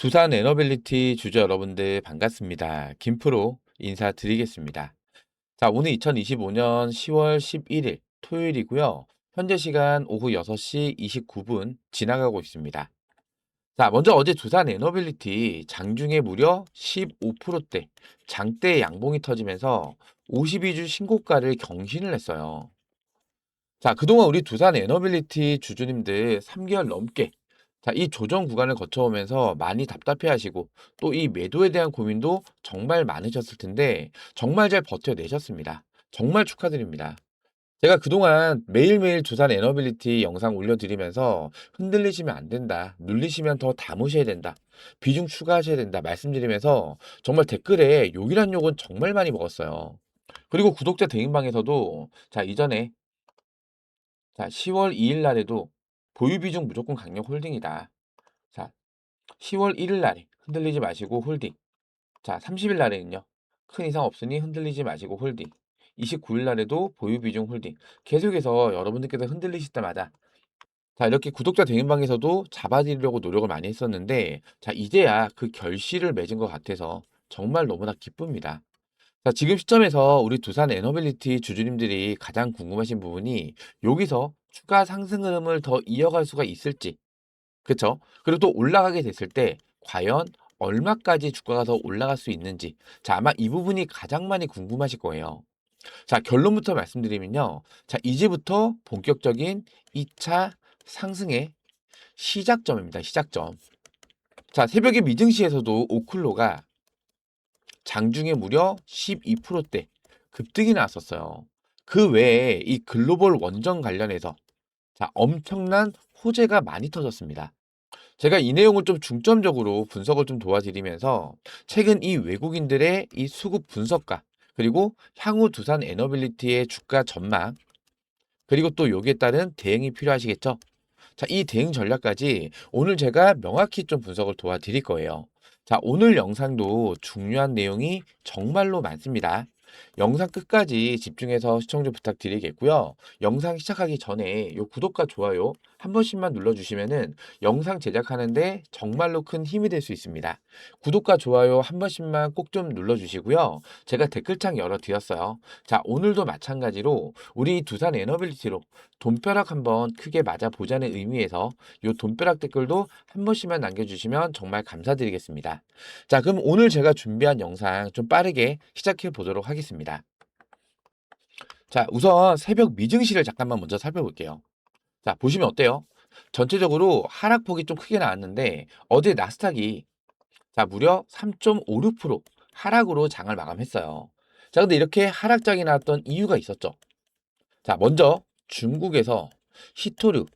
두산 에너빌리티 주주 여러분들 반갑습니다. 김프로 인사드리겠습니다. 자, 오늘 2025년 10월 11일 토요일이고요. 현재 시간 오후 6시 29분 지나가고 있습니다. 자, 먼저 어제 두산 에너빌리티 장중에 무려 15%대 장대 양봉이 터지면서 52주 신고가를 경신을 했어요. 자, 그동안 우리 두산 에너빌리티 주주님들 3개월 넘게 이 조정 구간을 거쳐오면서 많이 답답해 하시고 또 이 매도에 대한 고민도 정말 많으셨을 텐데 정말 잘 버텨내셨습니다. 정말 축하드립니다. 제가 그동안 매일매일 두산 에너빌리티 영상 올려드리면서 흔들리시면 안 된다. 눌리시면 더 담으셔야 된다. 비중 추가하셔야 된다. 말씀드리면서 정말 댓글에 욕이란 욕은 정말 많이 먹었어요. 그리고 구독자 대인방에서도 이전에 10월 2일 날에도 보유 비중 무조건 강력 홀딩이다. 자, 10월 1일 날에 흔들리지 마시고 홀딩. 자, 30일 날에는요. 큰 이상 없으니 흔들리지 마시고 홀딩. 29일 날에도 보유 비중 홀딩. 계속해서 여러분들께서 흔들리실 때마다 이렇게 구독자 대인방에서도 잡아드리려고 노력을 많이 했었는데 이제야 그 결실을 맺은 것 같아서 정말 너무나 기쁩니다. 자, 지금 시점에서 우리 두산 에너빌리티 주주님들이 가장 궁금하신 부분이 여기서 추가 상승 흐름을 더 이어갈 수가 있을지, 그쵸? 그리고 또 올라가게 됐을 때 과연 얼마까지 주가가 더 올라갈 수 있는지, 자, 아마 이 부분이 가장 많이 궁금하실 거예요. 자, 결론부터 말씀드리면요. 자, 이제부터 본격적인 2차 상승의 시작점입니다. 시작점. 자, 새벽에 미증시에서도 오클로가 장중에 무려 12%대 급등이 나왔었어요. 그 외에 이 글로벌 원전 관련해서 엄청난 호재가 많이 터졌습니다. 제가 이 내용을 좀 중점적으로 분석을 좀 도와드리면서 최근 이 외국인들의 이 수급 분석과 그리고 향후 두산 에너빌리티의 주가 전망 그리고 또 여기에 따른 대응이 필요하시겠죠? 자, 이 대응 전략까지 오늘 제가 명확히 좀 분석을 도와드릴 거예요. 자, 오늘 영상도 중요한 내용이 정말로 많습니다. 영상 끝까지 집중해서 시청 좀 부탁드리겠고요. 영상 시작하기 전에 요 구독과 좋아요 한 번씩만 눌러주시면은 영상 제작하는데 정말로 큰 힘이 될 수 있습니다. 구독과 좋아요 한 번씩만 꼭 좀 눌러주시고요. 제가 댓글창 열어드렸어요. 자, 오늘도 마찬가지로 우리 두산 에너빌리티로 돈벼락 한번 크게 맞아보자는 의미에서 요 돈벼락 댓글도 한 번씩만 남겨주시면 정말 감사드리겠습니다. 자, 그럼 오늘 제가 준비한 영상 좀 빠르게 시작해 보도록 하겠습니다. 자, 우선 새벽 미증시를 잠깐만 먼저 살펴볼게요. 자, 보시면 어때요? 전체적으로 하락폭이 좀 크게 나왔는데 어제 나스닥이 무려 3.56% 하락으로 장을 마감했어요. 자, 근데 이렇게 하락장이 나왔던 이유가 있었죠. 자, 먼저 중국에서 히토류,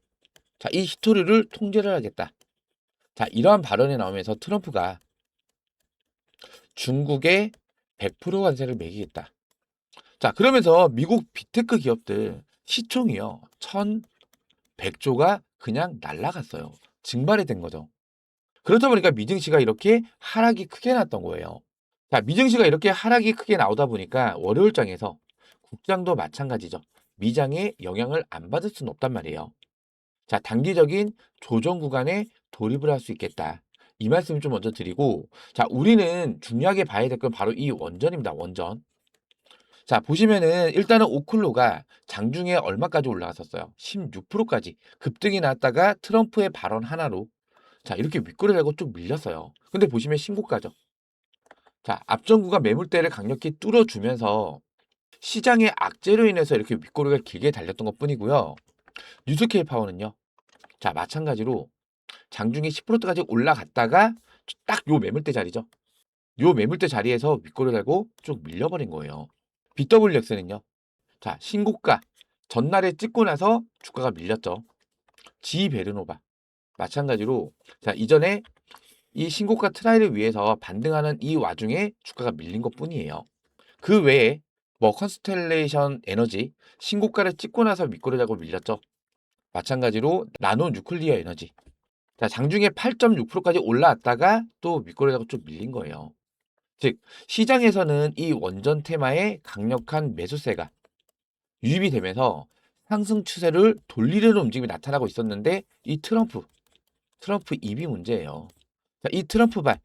이 히토류를 통제를 하겠다. 자, 이러한 발언이 나오면서 트럼프가 중국에 100% 관세를 매기겠다. 자, 그러면서 미국 빅테크 기업들 시총이요. 1,100조가 그냥 날라갔어요. 증발이 된 거죠. 그렇다 보니까 미증시가 이렇게 하락이 크게 났던 거예요. 자, 미증시가 이렇게 하락이 크게 나오다 보니까 월요일장에서 국장도 마찬가지죠. 미장에 영향을 안 받을 수는 없단 말이에요. 자, 단기적인 조정 구간에 돌입을 할 수 있겠다. 이 말씀을 좀 먼저 드리고, 자, 우리는 중요하게 봐야 될 건 바로 이 원전입니다. 원전. 자, 보시면은 일단은 오클로가 장중에 얼마까지 올라갔었어요? 16%까지 급등이 났다가 트럼프의 발언 하나로 이렇게 윗꼬리라고 쭉 밀렸어요. 근데 보시면 신고가죠. 자, 앞전구가 매물대를 강력히 뚫어주면서 시장의 악재로 인해서 이렇게 윗꼬리가 길게 달렸던 것뿐이고요. 뉴스케이 파워는요. 자, 마찬가지로 장중에 10%까지 올라갔다가 딱 요 매물대 자리죠. 요 매물대 자리에서 윗꼬리 달고 쭉 밀려버린 거예요. BWX는요. 자, 신고가 전날에 찍고 나서 주가가 밀렸죠. 지베르노바 마찬가지로 이전에 이 신고가 트라이를 위해서 반등하는 이 와중에 주가가 밀린 것뿐이에요. 그 외에 뭐 컨스텔레이션 에너지 신고가를 찍고 나서 윗꼬리 달고 밀렸죠. 마찬가지로 나노 뉴클리어 에너지 장중에 8.6%까지 올라왔다가 또 윗꼬리 달고 좀 밀린 거예요. 즉 시장에서는 이 원전 테마에 강력한 매수세가 유입이 되면서 상승 추세를 돌리려는 움직임이 나타나고 있었는데 이 트럼프 입이 문제예요. 자, 이 트럼프발,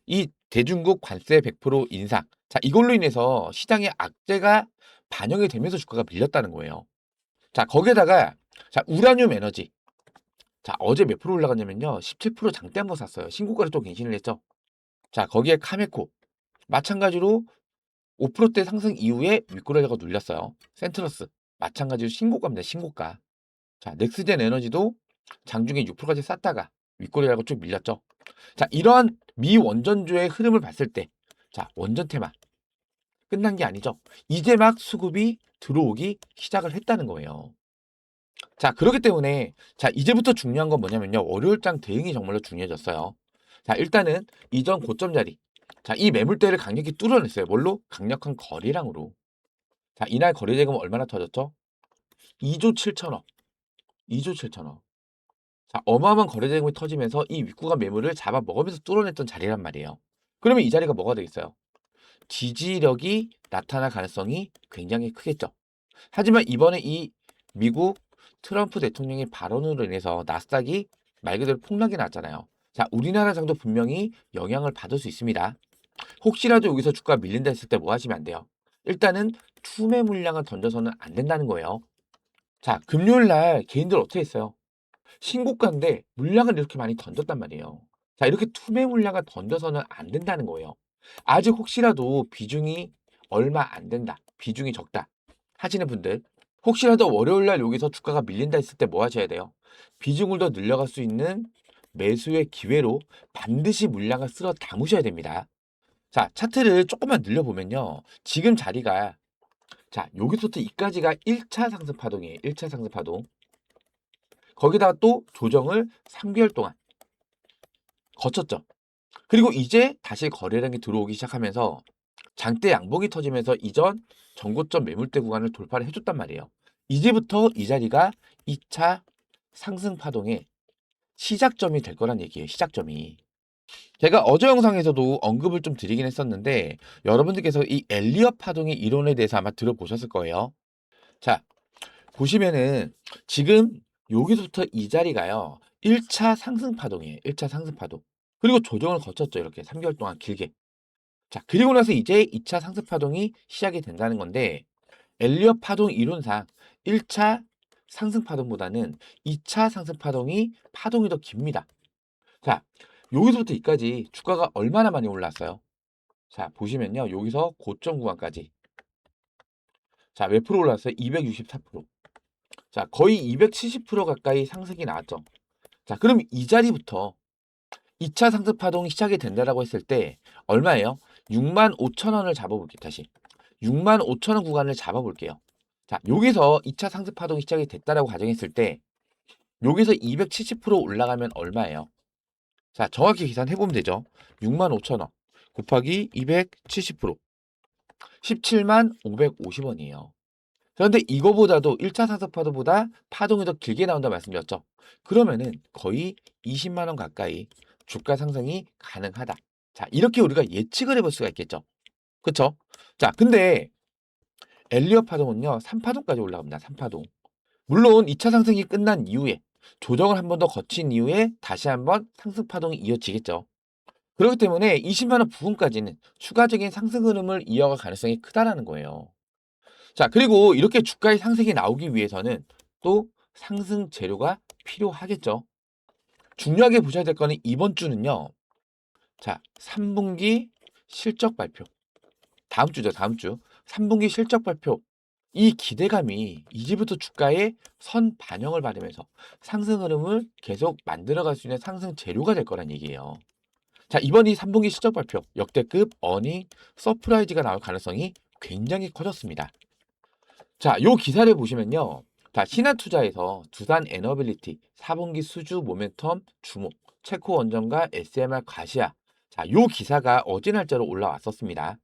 이 대중국 관세 100% 인상. 자, 이걸로 인해서 시장에 악재가 반영이 되면서 주가가 밀렸다는 거예요. 자, 거기에다가 자, 우라늄 에너지. 자, 어제 몇 프로 올라갔냐면요. 17% 장대 한번 샀어요. 신고가를 또 갱신을 했죠. 자, 거기에 카메코. 마찬가지로 5%대 상승 이후에 윗꼬리가 눌렸어요. 센트러스. 마찬가지로 신고가입니다. 신고가. 자, 넥스젠 에너지도 장중에 6%까지 쌌다가 윗꼬리라고 쭉 밀렸죠. 자, 이러한 미 원전주의 흐름을 봤을 때, 자, 원전 테마 끝난 게 아니죠. 이제 막 수급이 들어오기 시작을 했다는 거예요. 자, 그렇기 때문에, 자, 이제부터 중요한 건 뭐냐면요. 월요일장 대응이 정말로 중요해졌어요. 자, 일단은 이전 고점 자리. 자, 이 매물대를 강력히 뚫어냈어요. 뭘로? 강력한 거래량으로. 자, 이날 거래 대금 얼마나 터졌죠? 2조 7천억. 2조 7천억. 자, 어마어마한 거래 대금이 터지면서 이 윗구간 매물을 잡아 먹으면서 뚫어냈던 자리란 말이에요. 그러면 이 자리가 뭐가 되겠어요? 지지력이 나타날 가능성이 굉장히 크겠죠. 하지만 이번에 이 미국 트럼프 대통령의 발언으로 인해서 나스닥이 말 그대로 폭락이 났잖아요. 자, 우리나라 장도 분명히 영향을 받을 수 있습니다. 혹시라도 여기서 주가 밀린다 했을 때 뭐 하시면 안 돼요? 일단은 투매 물량을 던져서는 안 된다는 거예요. 자, 금요일 날 개인들 어떻게 했어요? 신고가인데 물량을 이렇게 많이 던졌단 말이에요. 자, 이렇게 투매 물량을 던져서는 안 된다는 거예요. 아직 혹시라도 비중이 얼마 안 된다, 비중이 적다 하시는 분들, 혹시라도 월요일 날 여기서 주가가 밀린다 했을 때 뭐 하셔야 돼요? 비중을 더 늘려갈 수 있는 매수의 기회로 반드시 물량을 쓸어 담으셔야 됩니다. 자, 차트를 조금만 늘려보면요. 지금 자리가, 자, 여기서부터 이까지가 1차 상승 파동이에요. 1차 상승 파동. 거기다가 또 조정을 3개월 동안 거쳤죠. 그리고 이제 다시 거래량이 들어오기 시작하면서 장대 양봉이 터지면서 이전 전고점 매물대 구간을 돌파를 해줬단 말이에요. 이제부터 이 자리가 2차 상승 파동의 시작점이 될 거란 얘기예요. 시작점이. 제가 어제 영상에서도 언급을 좀 드리긴 했었는데 여러분들께서 이 엘리엇 파동의 이론에 대해서 아마 들어보셨을 거예요. 자, 보시면은 지금 여기서부터 이 자리가요. 1차 상승 파동이에요. 1차 상승 파동. 그리고 조정을 거쳤죠. 이렇게 3개월 동안 길게. 자, 그리고 나서 이제 2차 상승 파동이 시작이 된다는 건데 엘리엇 파동 이론상 1차 상승 파동보다는 2차 상승 파동이 더 깁니다. 자, 여기서부터 여기까지 주가가 얼마나 많이 올랐어요? 자, 보시면요. 여기서 고점 구간까지. 자, 몇 프로 올랐어요? 264%. 자, 거의 270% 가까이 상승이 나왔죠. 자, 그럼 이 자리부터 2차 상승 파동이 시작이 된다라고 했을 때 얼마예요? 65,000원을 잡아볼게요. 다시. 65,000원 구간을 잡아볼게요. 자, 여기서 2차 상승 파동이 시작이 됐다라고 가정했을 때 여기서 270% 올라가면 얼마예요? 자, 정확히 계산해보면 되죠. 65,000원 곱하기 270% 17만 550원이에요. 그런데 이거보다도 1차 상승 파동보다 파동이 더 길게 나온다 말씀드렸죠. 그러면은 거의 20만 원 가까이 주가 상승이 가능하다. 자, 이렇게 우리가 예측을 해볼 수가 있겠죠. 그쵸? 자, 근데 엘리엇 파동은요, 3파동까지 올라갑니다. 3파동. 물론 2차 상승이 끝난 이후에 조정을 한 번 더 거친 이후에 다시 한번 상승 파동이 이어지겠죠. 그렇기 때문에 20만 원 부근까지는 추가적인 상승 흐름을 이어갈 가능성이 크다라는 거예요. 자, 그리고 이렇게 주가의 상승이 나오기 위해서는 또 상승 재료가 필요하겠죠. 중요하게 보셔야 될 거는 이번 주는요. 자, 3분기 실적 발표. 다음 주죠, 다음 주. 3분기 실적 발표. 이 기대감이 이제부터 주가에 선 반영을 받으면서 상승 흐름을 계속 만들어갈 수 있는 상승 재료가 될 거란 얘기예요. 자, 이번 3분기 실적 발표, 역대급 어닝 서프라이즈가 나올 가능성이 굉장히 커졌습니다. 자, 요 기사를 보시면요. 자, 신한투자에서 두산 에너빌리티 4분기 수주 모멘텀 주목, 체코 원전과 SMR 가시아. 자, 요 기사가 어제 날짜로 올라왔었습니다.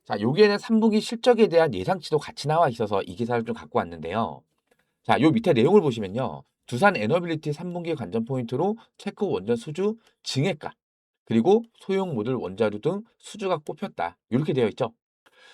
자, 여기에는 3분기 실적에 대한 예상치도 같이 나와 있어서 이 기사를 좀 갖고 왔는데요. 자, 요 밑에 내용을 보시면요. 두산 에너빌리티 3분기 관전 포인트로 체코 원전 수주 증액가, 그리고 소형 모듈 원자료 등 수주가 꼽혔다. 이렇게 되어 있죠.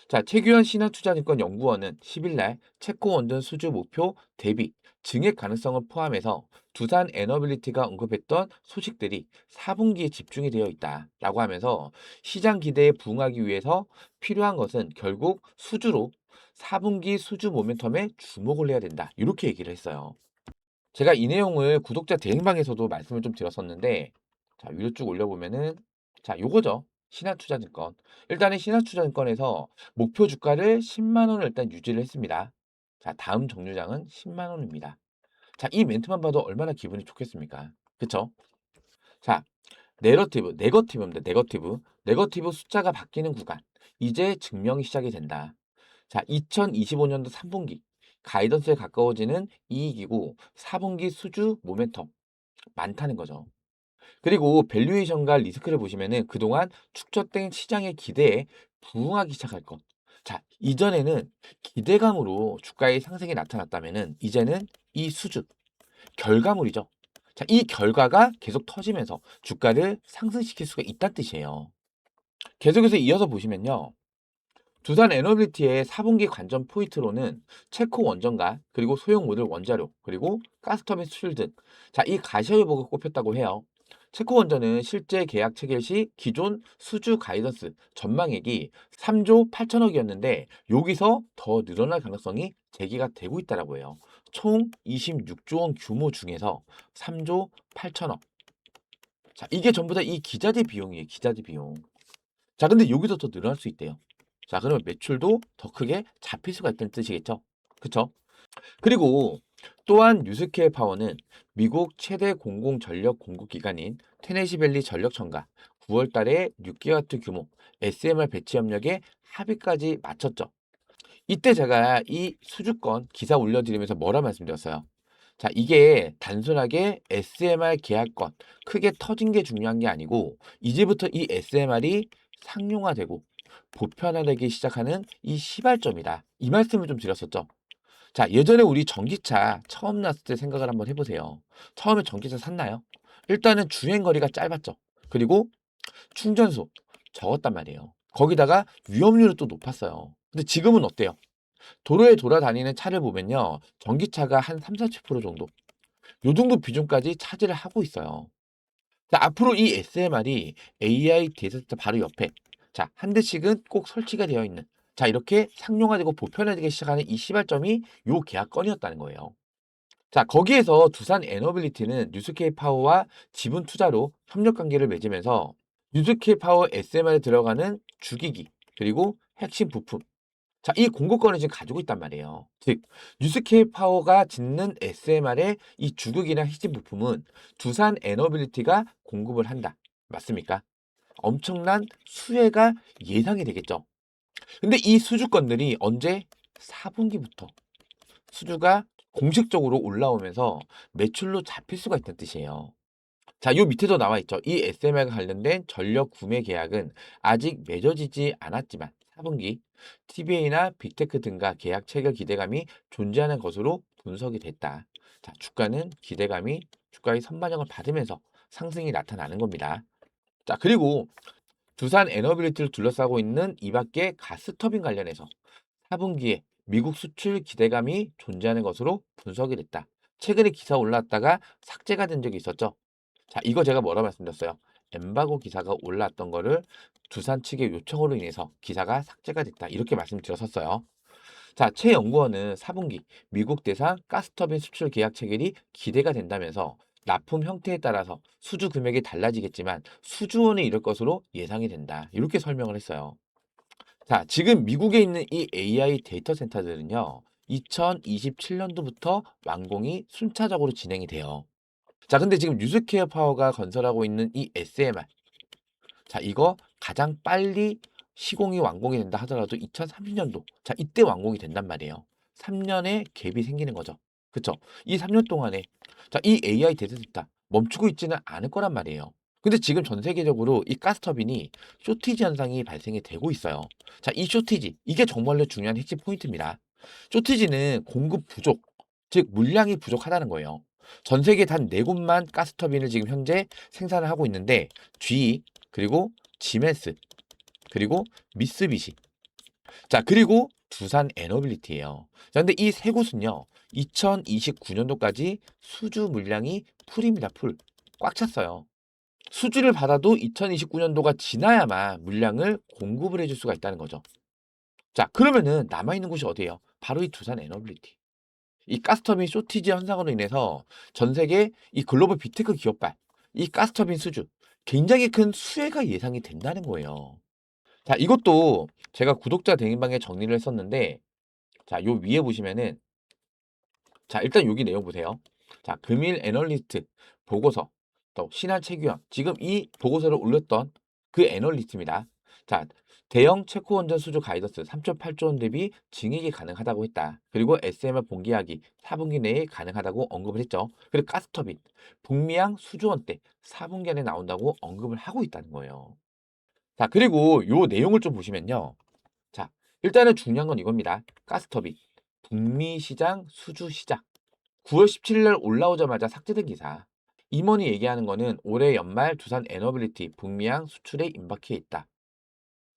자, 최규현 신한투자증권 연구원은 10일 날 체코 원전 수주 목표 대비 증액 가능성을 포함해서 두산 에너빌리티가 언급했던 소식들이 4분기에 집중이 되어 있다라고 하면서 시장 기대에 부응하기 위해서 필요한 것은 결국 수주로 4분기 수주 모멘텀에 주목을 해야 된다. 이렇게 얘기를 했어요. 제가 이 내용을 구독자 대행방에서도 말씀을 좀 드렸었는데, 자, 위로 쭉 올려보면은, 자, 요거죠. 신한투자증권. 일단은 신한투자증권에서 목표 주가를 10만 원을 일단 유지를 했습니다. 자, 다음 정류장은 10만 원입니다. 자, 이 멘트만 봐도 얼마나 기분이 좋겠습니까? 그쵸? 자, 네거티브입니다. 네거티브 숫자가 바뀌는 구간. 이제 증명이 시작이 된다. 자, 2025년도 3분기 가이던스에 가까워지는 이익이고 4분기 수주 모멘텀 많다는 거죠. 그리고 밸류에이션과 리스크를 보시면은 그동안 축적된 시장의 기대에 부응하기 시작할 것. 자, 이전에는 기대감으로 주가의 상승이 나타났다면은 이제는 이 수주, 결과물이죠. 자, 이 결과가 계속 터지면서 주가를 상승시킬 수가 있다는 뜻이에요. 계속해서 이어서 보시면요. 두산 에너빌리티의 4분기 관전 포인트로는 체코 원전과 그리고 소형 모듈 원자료 그리고 가스터빈 수출 등 자, 이 가시화유복을 꼽혔다고 해요. 체코 원전은 실제 계약 체결 시 기존 수주 가이던스 전망액이 3조 8천억이었는데 여기서 더 늘어날 가능성이 제기가 되고 있다라고 해요. 총 26조 원 규모 중에서 3조 8천억. 자, 이게 전부 다 이 기자재 비용이에요. 기자재 비용. 자, 근데 여기서 더 늘어날 수 있대요. 자, 그러면 매출도 더 크게 잡힐 수가 있다는 뜻이겠죠? 그쵸? 그리고 또한 뉴스케어 파워는 미국 최대 공공 전력 공급 기관인 테네시밸리 전력청과 9월 달에 6기가와트 규모 SMR 배치 협력에 합의까지 마쳤죠. 이때 제가 이 수주권 기사 올려드리면서 뭐라 말씀드렸어요? 자, 이게 단순하게 SMR 계약권 크게 터진 게 중요한 게 아니고 이제부터 이 SMR이 상용화되고 보편화되기 시작하는 이 시발점이다. 이 말씀을 좀 드렸었죠. 자, 예전에 우리 전기차 처음 났을 때 생각을 한번 해보세요. 처음에 전기차 샀나요? 일단은 주행 거리가 짧았죠. 그리고 충전소 적었단 말이에요. 거기다가 위험률은 또 높았어요. 근데 지금은 어때요? 도로에 돌아다니는 차를 보면요. 전기차가 한 3, 40% 정도. 요 정도 비중까지 차지를 하고 있어요. 자, 앞으로 이 SMR이 AI 데이터 센터 바로 옆에 자, 한 대씩은 꼭 설치가 되어 있는 자, 이렇게 상용화되고 보편화되기 시작하는 이 시발점이 요 계약건이었다는 거예요. 자, 거기에서 두산 에너빌리티는 뉴스케이 파워와 지분 투자로 협력 관계를 맺으면서 뉴스케이 파워 SMR에 들어가는 주기기 그리고 핵심 부품 자, 이 공급권을 지금 가지고 있단 말이에요. 즉, 뉴스케이 파워가 짓는 SMR의 이 주극이나 핵심 부품은 두산 에너빌리티가 공급을 한다. 맞습니까? 엄청난 수혜가 예상이 되겠죠. 근데 이 수주권들이 언제? 4분기부터 수주가 공식적으로 올라오면서 매출로 잡힐 수가 있다는 뜻이에요. 자, 요 밑에도 나와 있죠. 이 SMR과 관련된 전력 구매 계약은 아직 맺어지지 않았지만 4분기 TBA나 빅테크 등과 계약 체결 기대감이 존재하는 것으로 분석이 됐다. 자, 주가는 기대감이 주가의 선반영을 받으면서 상승이 나타나는 겁니다. 자, 그리고 두산 에너빌리티를 둘러싸고 있는 이 밖에 가스터빈 관련해서 4분기에 미국 수출 기대감이 존재하는 것으로 분석이 됐다. 최근에 기사 올라왔다가 삭제가 된 적이 있었죠. 자, 이거 제가 뭐라 말씀드렸어요? 엠바고 기사가 올라왔던 거를 두산 측의 요청으로 인해서 기사가 삭제가 됐다. 이렇게 말씀드렸었어요. 자, 최 연구원은 4분기 미국 대상 가스터빈 수출 계약 체결이 기대가 된다면서 납품 형태에 따라서 수주 금액이 달라지겠지만 수주원에 이를 것으로 예상이 된다. 이렇게 설명을 했어요. 자, 지금 미국에 있는 이 AI 데이터 센터들은요. 2027년도부터 완공이 순차적으로 진행이 돼요. 자, 근데 지금 뉴스케어 파워가 건설하고 있는 이 SMR. 자, 이거 가장 빨리 시공이 완공이 된다 하더라도 2030년도. 자, 이때 완공이 된단 말이에요. 3년의 갭이 생기는 거죠. 그쵸? 이 3년 동안에 자, 이 AI 데이터센터 멈추고 있지는 않을 거란 말이에요. 근데 지금 전 세계적으로 이 가스터빈이 쇼티지 현상이 발생이 되고 있어요. 자, 이 쇼티지 이게 정말로 중요한 핵심 포인트입니다. 쇼티지는 공급 부족, 즉 물량이 부족하다는 거예요. 전 세계 단 4곳만 가스터빈을 지금 현재 생산을 하고 있는데 GE 그리고 지멘스 그리고 미쓰비시 자, 그리고 두산 에너빌리티예요. 자, 근데 이 세 곳은요. 2029년도까지 수주 물량이 풀입니다. 풀. 꽉 찼어요. 수주를 받아도 2029년도가 지나야만 물량을 공급을 해줄 수가 있다는 거죠. 자, 그러면은 남아있는 곳이 어디예요? 바로 이 두산 에너빌리티. 이 가스터빈 쇼티지 현상으로 인해서 전 세계 이 글로벌 빅테크 기업발, 이 가스터빈 수주, 굉장히 큰 수혜가 예상이 된다는 거예요. 자, 이것도 제가 구독자 대행방에 정리를 했었는데, 자, 요 위에 보시면은, 자, 일단 여기 내용 보세요. 자, 금일 애널리스트 보고서, 또 신한 최규현, 지금 이 보고서를 올렸던 그 애널리스트입니다. 자, 대형 체코 원전 수주 가이던스 3.8조 원 대비 증액이 가능하다고 했다. 그리고 SMR 본계약이 4분기 내에 가능하다고 언급을 했죠. 그리고 가스터빈, 북미양 수주원대 4분기 안에 나온다고 언급을 하고 있다는 거예요. 자, 그리고 요 내용을 좀 보시면요. 자, 일단은 중요한 건 이겁니다. 가스터빈, 북미 시장 수주 시작. 9월 17일 날 올라오자마자 삭제된 기사. 임원이 얘기하는 거는 올해 연말 두산 에너빌리티 북미양 수출에 임박해 있다.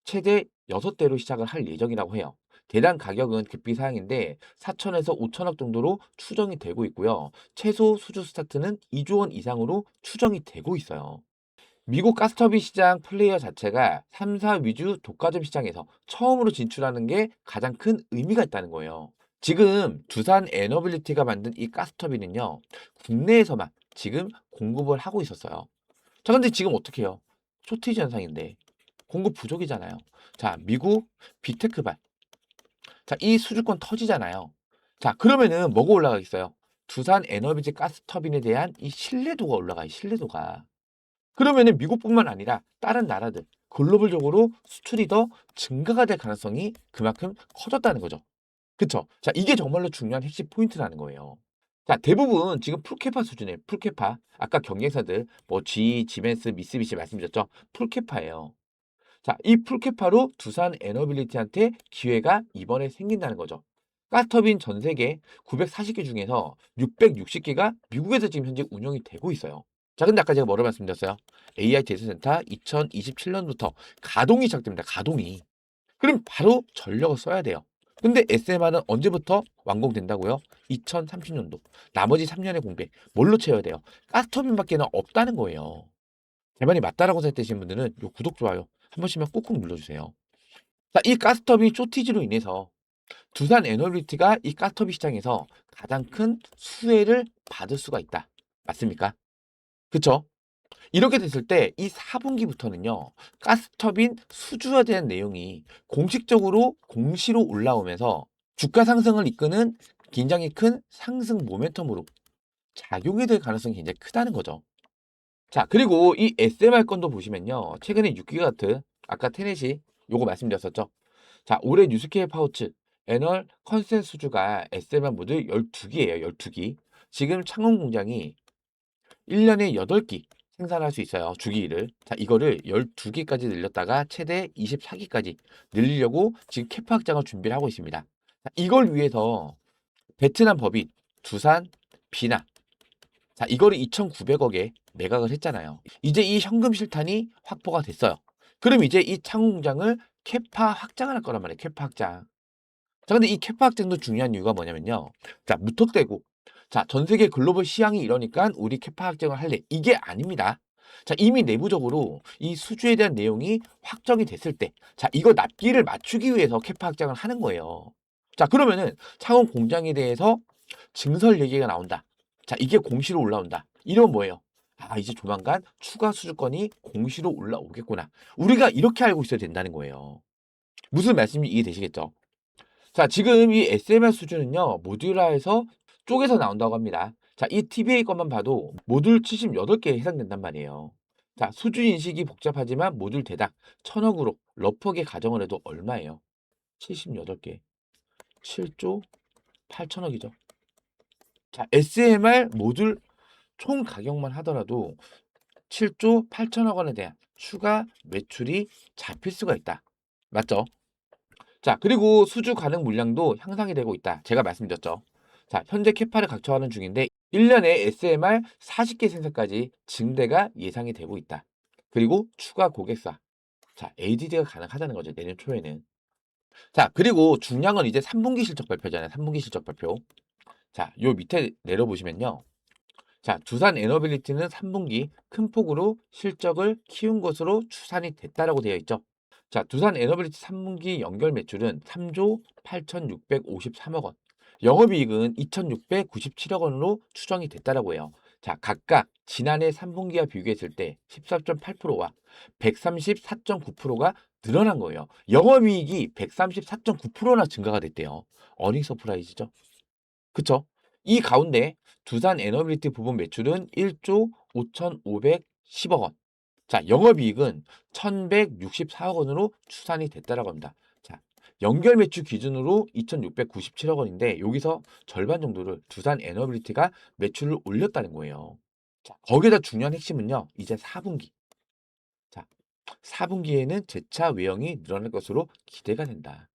최대 6대로 시작을 할 예정이라고 해요. 대당 가격은 급비 사항인데 4천에서 5천억 정도로 추정이 되고 있고요. 최소 수주 스타트는 2조 원 이상으로 추정이 되고 있어요. 미국 가스터빈 시장 플레이어 자체가 3사 위주 독과점 시장에서 처음으로 진출하는 게 가장 큰 의미가 있다는 거예요. 지금 두산 에너빌리티가 만든 이 가스터빈은요, 국내에서만 지금 공급을 하고 있었어요. 자, 근데 지금 어떻게 해요? 쇼티지 현상인데 공급 부족이잖아요. 자, 미국 빅테크발. 자, 이 수주권 터지잖아요. 자, 그러면은 뭐가 올라가겠어요? 두산 에너비지 가스터빈에 대한 이 신뢰도가 올라가요, 신뢰도가. 그러면은 미국뿐만 아니라 다른 나라들, 글로벌적으로 수출이 더 증가가 될 가능성이 그만큼 커졌다는 거죠. 그쵸? 자, 이게 정말로 중요한 핵심 포인트라는 거예요. 자, 대부분 지금 풀캐파 수준이에요. 풀캐파. 아까 경쟁사들, 뭐 GE, 지멘스, 미쓰비시 말씀드렸죠? 풀캐파예요. 자, 이 풀캐파로 두산 에너빌리티한테 기회가 이번에 생긴다는 거죠. 가스터빈 전 세계 940개 중에서 660개가 미국에서 지금 현재 운영이 되고 있어요. 자, 근데 아까 제가 뭐를 말씀드렸어요? AI 데이터센터 2027년부터 가동이 시작됩니다. 가동이. 그럼 바로 전력을 써야 돼요. 근데 SMR은 언제부터 완공된다고요? 2030년도. 나머지 3년의 공백. 뭘로 채워야 돼요? 가스터빈밖에는 없다는 거예요. 제 말이 맞다라고 생각되시는 분들은 요 구독, 좋아요 한 번씩만 꾹꾹 눌러주세요. 자, 이 가스터빈 쇼티지로 인해서 두산 에너빌리티가 이 가스터빈 시장에서 가장 큰 수혜를 받을 수가 있다. 맞습니까? 그쵸? 이렇게 됐을 때 이 4분기부터는요. 가스터빈 수주에 대한 내용이 공식적으로 공시로 올라오면서 주가 상승을 이끄는 굉장히 큰 상승 모멘텀으로 작용이 될 가능성이 굉장히 크다는 거죠. 자, 그리고 이 SMR 건도 보시면요. 최근에 6기가와트, 아까 테넷이 요거 말씀드렸었죠. 자, 올해 뉴스케어 파우치 애널 컨센 수주가 SMR 모듈 12기예요. 12기. 지금 창원 공장이 1년에 8기 생산할 수 있어요. 주기를. 자, 이거를 12기까지 늘렸다가 최대 24기까지 늘리려고 지금 캐파 확장을 준비를 하고 있습니다. 자, 이걸 위해서 베트남 법인, 두산, 비나, 자, 이거를 2,900억에 매각을 했잖아요. 이제 이 현금 실탄이 확보가 됐어요. 그럼 이제 이 창원 공장을 캐파 확장을 할 거란 말이에요. 캐파 확장. 자, 근데 이 캐파 확장도 중요한 이유가 뭐냐면요. 자, 무턱대고. 자, 전 세계 글로벌 시향이 이러니까 우리 캐파 확장을 할래. 이게 아닙니다. 자, 이미 내부적으로 이 수주에 대한 내용이 확정이 됐을 때, 자, 이거 납기를 맞추기 위해서 캐파 확장을 하는 거예요. 자, 그러면은 창원 공장에 대해서 증설 얘기가 나온다. 자, 이게 공시로 올라온다. 이러면 뭐예요? 아, 이제 조만간 추가 수주권이 공시로 올라오겠구나. 우리가 이렇게 알고 있어야 된다는 거예요. 무슨 말씀인지 이해되시겠죠? 자, 지금 이 SMR 수준은요, 모듈화해서 쪼개서 나온다고 합니다. 자, 이 TBA 것만 봐도 모듈 78개에 해당된단 말이에요. 자, 수준 인식이 복잡하지만 모듈 대당 1,000억으로 러프하게 가정을 해도 얼마예요? 78개. 7조 8천억이죠. 자, SMR 모듈 총 가격만 하더라도 7조 8천억 원에 대한 추가 매출이 잡힐 수가 있다. 맞죠? 자, 그리고 수주 가능 물량도 향상이 되고 있다. 제가 말씀드렸죠. 자, 현재 캐파를 각처하는 중인데 1년에 SMR 40개 생산까지 증대가 예상이 되고 있다. 그리고 추가 고객사. 자, ADD가 가능하다는 거죠. 내년 초에는. 자, 그리고 중요한 건 이제 3분기 실적 발표잖아요. 3분기 실적 발표. 자, 요 밑에 내려보시면요. 자, 두산 에너빌리티는 3분기 큰 폭으로 실적을 키운 것으로 추산이 됐다라고 되어 있죠. 자, 두산 에너빌리티 3분기 연결 매출은 3조 8,653억 원, 영업이익은 2,697억 원으로 추정이 됐다라고 해요. 자, 각각 지난해 3분기와 비교했을 때 14.8%와 134.9%가 늘어난 거예요. 영업이익이 134.9%나 증가가 됐대요. 어닝 서프라이즈죠. 그쵸? 이 가운데 두산 에너빌리티 부분 매출은 1조 5,510억 원. 자, 영업이익은 1,164억 원으로 추산이 됐다라고 합니다. 자, 연결 매출 기준으로 2,697억 원인데 여기서 절반 정도를 두산 에너빌리티가 매출을 올렸다는 거예요. 자, 거기에다 중요한 핵심은요. 이제 4분기. 자, 4분기에는 재차 외형이 늘어날 것으로 기대가 된다.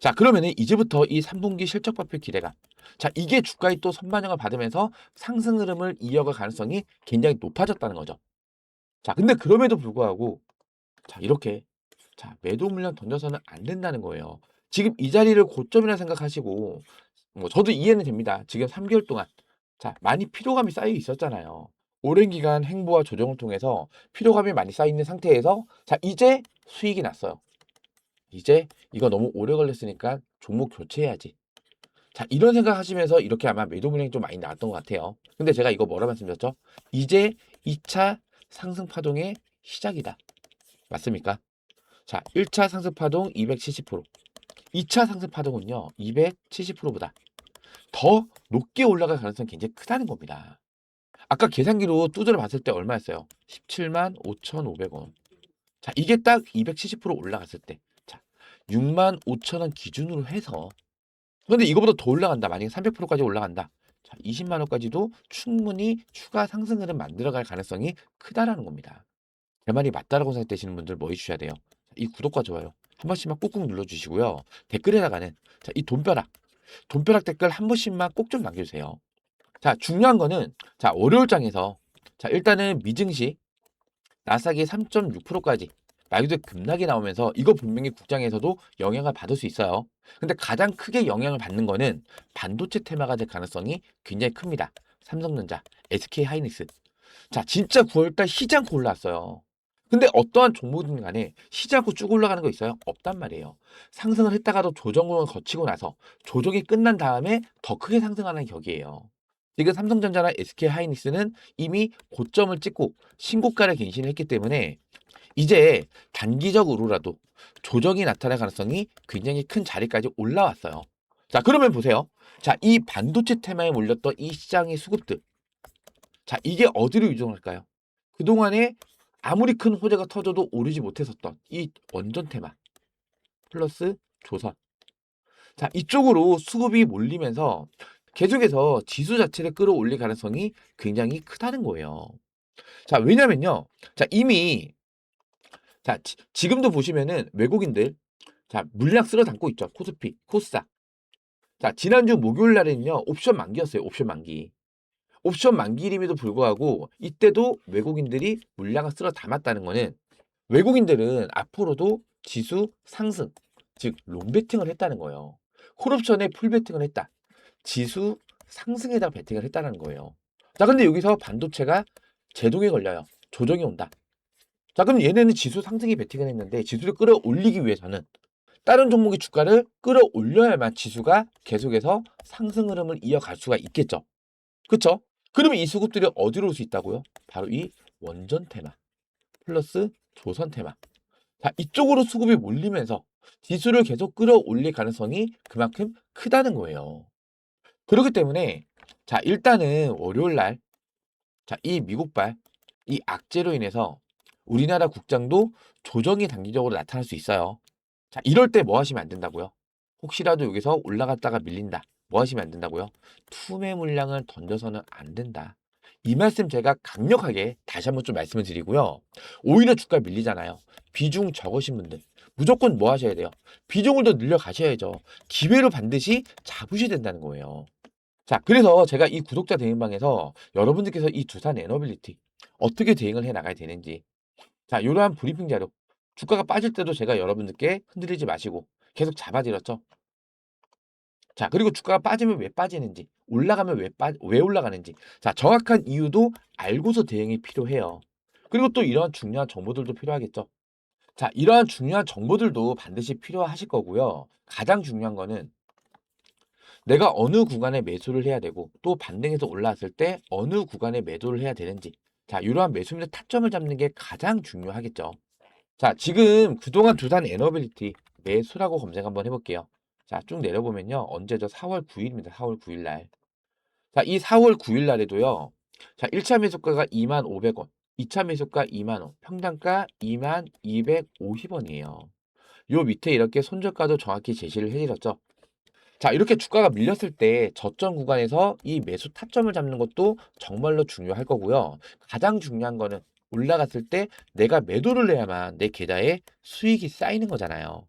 자, 그러면은 이제부터 이 3분기 실적 발표 기대감. 자, 이게 주가에 또 선반영을 받으면서 상승 흐름을 이어갈 가능성이 굉장히 높아졌다는 거죠. 자, 근데 그럼에도 불구하고 자, 이렇게 자, 매도 물량 던져서는 안 된다는 거예요. 지금 이 자리를 고점이라 생각하시고 뭐 저도 이해는 됩니다. 지금 3개월 동안 자, 많이 피로감이 쌓여 있었잖아요. 오랜 기간 행보와 조정을 통해서 피로감이 많이 쌓여 있는 상태에서 자, 이제 수익이 났어요. 이제 이거 너무 오래 걸렸으니까 종목 교체해야지. 자, 이런 생각 하시면서 이렇게 아마 매도 물량이 좀 많이 나왔던 것 같아요. 근데 제가 이거 뭐라 말씀드렸죠? 이제 2차 상승 파동의 시작이다. 맞습니까? 자, 1차 상승 파동 270%, 2차 상승 파동은요, 270%보다 더 높게 올라갈 가능성이 굉장히 크다는 겁니다. 아까 계산기로 두드려 봤을 때 얼마였어요? 17만 5,500원. 자, 이게 딱 270% 올라갔을 때. 자, 6만 5천 원 기준으로 해서 근데 이거보다 더 올라간다. 만약에 300%까지 올라간다. 자, 20만 원까지도 충분히 추가 상승을 만들어갈 가능성이 크다라는 겁니다. 제 말이 맞다라고 생각되시는 분들 뭐 해주셔야 돼요? 이 구독과 좋아요 한 번씩만 꾹꾹 눌러주시고요. 댓글에다가는 자, 이 돈벼락 댓글 한 번씩만 꼭 좀 남겨주세요. 자, 중요한 거는 자, 월요일장에서 자, 일단은 미증시 나스닥이 3.6%까지 말 그대로 급락이 나오면서 이거 분명히 국장에서도 영향을 받을 수 있어요. 근데 가장 크게 영향을 받는 거는 반도체 테마가 될 가능성이 굉장히 큽니다. 삼성전자, SK하이닉스. 자, 진짜 9월달 쉬지 않고 올라왔어요. 근데 어떠한 종목이든 간에 쉬지 않고 쭉 올라가는 거 있어요? 없단 말이에요. 상승을 했다가도 조정을 거치고 나서 조정이 끝난 다음에 더 크게 상승하는 격이에요. 지금 삼성전자나 SK하이닉스는 이미 고점을 찍고 신고가를 갱신했기 때문에 이제 단기적으로라도 조정이 나타날 가능성이 굉장히 큰 자리까지 올라왔어요. 자, 그러면 보세요. 자, 이 반도체 테마에 몰렸던 이 시장의 수급들. 자, 이게 어디로 이동할까요? 그동안에 아무리 큰 호재가 터져도 오르지 못했었던 이 원전 테마 플러스 조선. 자, 이쪽으로 수급이 몰리면서 계속해서 지수 자체를 끌어올릴 가능성이 굉장히 크다는 거예요. 자, 왜냐면요. 자, 이미 자, 지금도 보시면은 외국인들 자, 물량 쓸어 담고 있죠. 코스피, 코스닥. 자, 지난주 목요일 날에는요. 옵션 만기였어요. 옵션 만기. 옵션 만기임에도 불구하고 이때도 외국인들이 물량을 쓸어 담았다는 거는 외국인들은 앞으로도 지수 상승, 즉 롱베팅을 했다는 거예요. 콜옵션에 풀베팅을 했다. 지수 상승에다 베팅을 했다는 거예요. 자, 근데 여기서 반도체가 제동에 걸려요. 조정이 온다. 자, 그럼 얘네는 지수 상승에 베팅을 했는데 지수를 끌어올리기 위해서는 다른 종목의 주가를 끌어올려야만 지수가 계속해서 상승 흐름을 이어갈 수가 있겠죠. 그쵸? 그러면 이 수급들이 어디로 올 수 있다고요? 바로 이 원전 테마 플러스 조선 테마. 자, 이쪽으로 수급이 몰리면서 지수를 계속 끌어올릴 가능성이 그만큼 크다는 거예요. 그렇기 때문에 자, 일단은 월요일 날 자, 이 미국발 이 악재로 인해서 우리나라 국장도 조정이 단기적으로 나타날 수 있어요. 자, 이럴 때 뭐 하시면 안 된다고요? 혹시라도 여기서 올라갔다가 밀린다. 뭐 하시면 안 된다고요? 투매 물량을 던져서는 안 된다. 이 말씀 제가 강력하게 다시 한번 좀 말씀을 드리고요. 오히려 주가 밀리잖아요. 비중 적으신 분들 무조건 뭐 하셔야 돼요? 비중을 더 늘려 가셔야죠. 기회로 반드시 잡으셔야 된다는 거예요. 자, 그래서 제가 이 구독자 대응방에서 여러분들께서 이 두산 에너빌리티 어떻게 대응을 해 나가야 되는지 자, 이러한 브리핑 자료 주가가 빠질 때도 제가 여러분들께 흔들리지 마시고 계속 잡아들였죠. 자, 그리고 주가가 빠지면 왜 빠지는지, 올라가면 왜 올라가는지, 자, 정확한 이유도 알고서 대응이 필요해요. 그리고 또 이러한 중요한 정보들도 필요하겠죠. 자, 이러한 중요한 정보들도 반드시 필요하실 거고요. 가장 중요한 거는 내가 어느 구간에 매수를 해야 되고 또 반등해서 올라왔을 때 어느 구간에 매도를 해야 되는지, 자, 이러한 매수 및 타점을 잡는 게 가장 중요하겠죠. 자, 지금 그동안 두산 에너빌리티 매수라고 검색 한번 해볼게요. 자, 쭉 내려보면요. 언제죠? 4월 9일입니다. 4월 9일 날. 자, 이 4월 9일 날에도요. 자, 1차 매수가가 25,000원, 2차 매수가 20,000원, 평단가 22,250원이에요. 요 밑에 이렇게 손절가도 정확히 제시를 해드렸죠. 자, 이렇게 주가가 밀렸을 때 저점 구간에서 이 매수 타점을 잡는 것도 정말로 중요할 거고요. 가장 중요한 거는 올라갔을 때 내가 매도를 해야만 내 계좌에 수익이 쌓이는 거잖아요.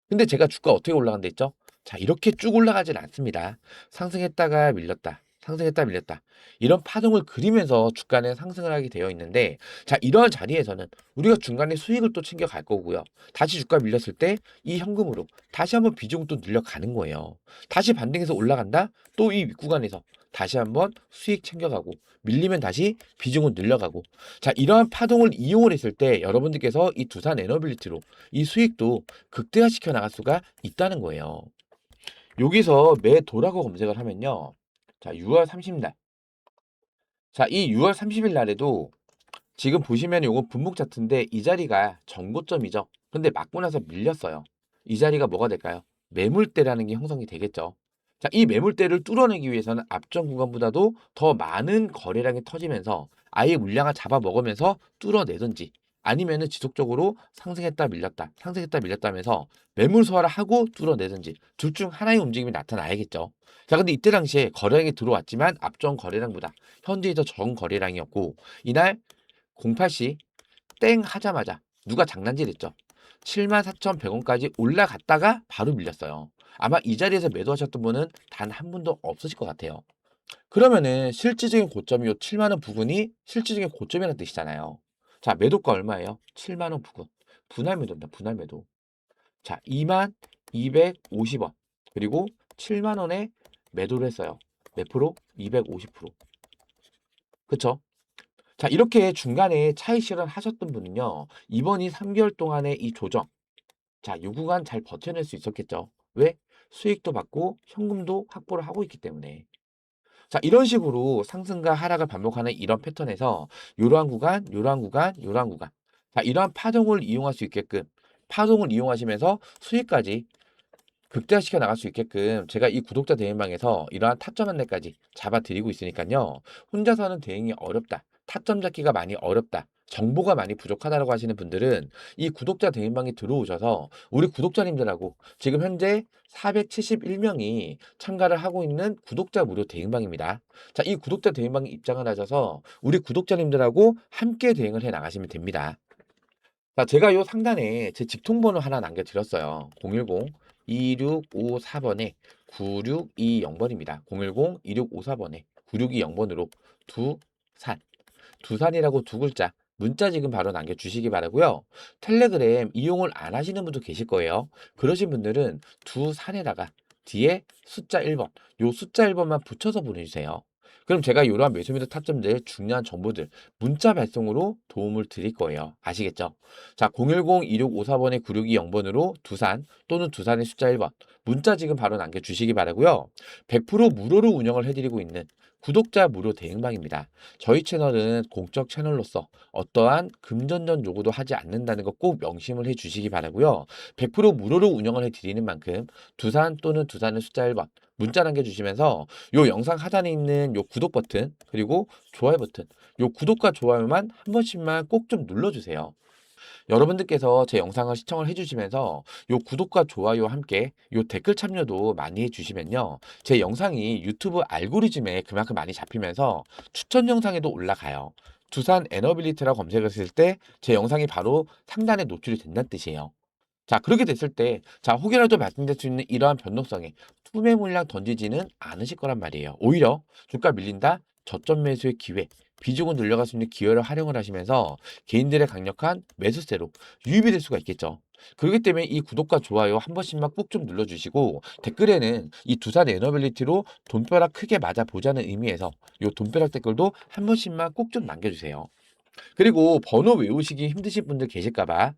근데 제가 주가 어떻게 올라간다 했죠? 자, 이렇게 쭉 올라가진 않습니다. 상승했다가 밀렸다. 상승했다 밀렸다. 이런 파동을 그리면서 주가는 상승을 하게 되어 있는데, 자, 이러한 자리에서는 우리가 중간에 수익을 또 챙겨갈 거고요. 다시 주가 밀렸을 때 이 현금으로 다시 한번 비중을 또 늘려가는 거예요. 다시 반등해서 올라간다? 또 이 윗구간에서 다시 한번 수익 챙겨가고, 밀리면 다시 비중을 늘려가고, 자, 이러한 파동을 이용을 했을 때 여러분들께서 이 두산 에너빌리티로 이 수익도 극대화시켜 나갈 수가 있다는 거예요. 여기서 매도라고 검색을 하면요. 자, 6월 30일. 자, 이 6월 30일 날에도 지금 보시면 요거 분목 차트인데 이 자리가 정고점이죠. 근데 맞고 나서 밀렸어요. 이 자리가 뭐가 될까요? 매물대라는 게 형성이 되겠죠. 자, 이 매물대를 뚫어내기 위해서는 앞전 구간보다도 더 많은 거래량이 터지면서 아예 물량을 잡아먹으면서 뚫어내든지, 아니면은 지속적으로 상승했다 밀렸다 상승했다 밀렸다 하면서 매물 소화를 하고 뚫어내든지 둘 중 하나의 움직임이 나타나야겠죠. 자, 근데 이때 당시에 거래량이 들어왔지만 앞전 거래량보다 현재에 더 적은 거래량이었고, 이날 08시 땡 하자마자 누가 장난질 했죠. 74,100원까지 올라갔다가 바로 밀렸어요. 아마 이 자리에서 매도하셨던 분은 단 한 분도 없으실 것 같아요. 그러면은 실질적인 고점이 요 7만 원 부근이 실질적인 고점이라는 뜻이잖아요. 자, 매도가 얼마예요? 7만 원 부근. 분할 매도입니다. 분할 매도. 자, 22,250원. 그리고 7만 원에 매도를 했어요. 몇 프로? 250%. 그쵸? 자, 이렇게 중간에 차익 실현하셨던 분은요. 이번 3개월 동안의 이 조정, 자, 요 구간 잘 버텨낼 수 있었겠죠. 왜? 수익도 받고 현금도 확보를 하고 있기 때문에. 자, 이런 식으로 상승과 하락을 반복하는 이런 패턴에서 요러한 구간, 요러한 구간, 요러한 구간. 자, 이러한 파동을 이용할 수 있게끔, 파동을 이용하시면서 수익까지 극대화시켜 나갈 수 있게끔 제가 이 구독자 대행방에서 이러한 타점 안내까지 잡아드리고 있으니까요. 혼자서는 대응이 어렵다, 타점 잡기가 많이 어렵다, 정보가 많이 부족하다고 하시는 분들은 이 구독자 대행방에 들어오셔서 우리 구독자님들하고 지금 현재 471명이 참가를 하고 있는 구독자 무료 대행방입니다. 자, 이 구독자 대행방에 입장을 하셔서 우리 구독자님들하고 함께 대응을 해 나가시면 됩니다. 자, 제가 요 상단에 제 직통번호 하나 남겨드렸어요. 010-2654번에 9620번입니다. 010-2654번에 9620번으로 두산, 두산이라고 두 글자 문자 지금 바로 남겨주시기 바라고요. 텔레그램 이용을 안 하시는 분도 계실 거예요. 그러신 분들은 두산에다가 뒤에 숫자 1번, 요 숫자 1번만 붙여서 보내주세요. 그럼 제가 이러한 매수매도 타점들 중요한 정보들 문자 발송으로 도움을 드릴 거예요. 아시겠죠? 자, 010-2654번에 9620번으로 두산 또는 두산의 숫자 1번 문자 지금 바로 남겨주시기 바라고요. 100% 무료로 운영을 해드리고 있는 구독자 무료 대응방입니다. 저희 채널은 공적 채널로서 어떠한 금전전 요구도 하지 않는다는 거 꼭 명심을 해주시기 바라고요. 100% 무료로 운영을 해드리는 만큼 두산 또는 두산의 숫자 1번 문자 남겨주시면서 요 영상 하단에 있는 요 구독 버튼 그리고 좋아요 버튼, 요 구독과 좋아요만 한 번씩만 꼭 좀 눌러주세요. 여러분들께서 제 영상을 시청을 해주시면서 요 구독과 좋아요와 함께 요 댓글 참여도 많이 해주시면요. 제 영상이 유튜브 알고리즘에 그만큼 많이 잡히면서 추천 영상에도 올라가요. 두산 에너빌리티라고 검색했을 때 제 영상이 바로 상단에 노출이 된다는 뜻이에요. 자, 그렇게 됐을 때, 자, 혹여라도 말씀드릴 수 있는 이러한 변동성에 투매 물량 던지지는 않으실 거란 말이에요. 오히려 주가 밀린다? 저점 매수의 기회, 비중을 늘려갈 수 있는 기회를 활용을 하시면서 개인들의 강력한 매수세로 유입이 될 수가 있겠죠. 그렇기 때문에 이 구독과 좋아요 한 번씩만 꼭 좀 눌러주시고 댓글에는 이 두산 에너빌리티로 돈벼락 크게 맞아보자는 의미에서 이 돈벼락 댓글도 한 번씩만 꼭 좀 남겨주세요. 그리고 번호 외우시기 힘드신 분들 계실까봐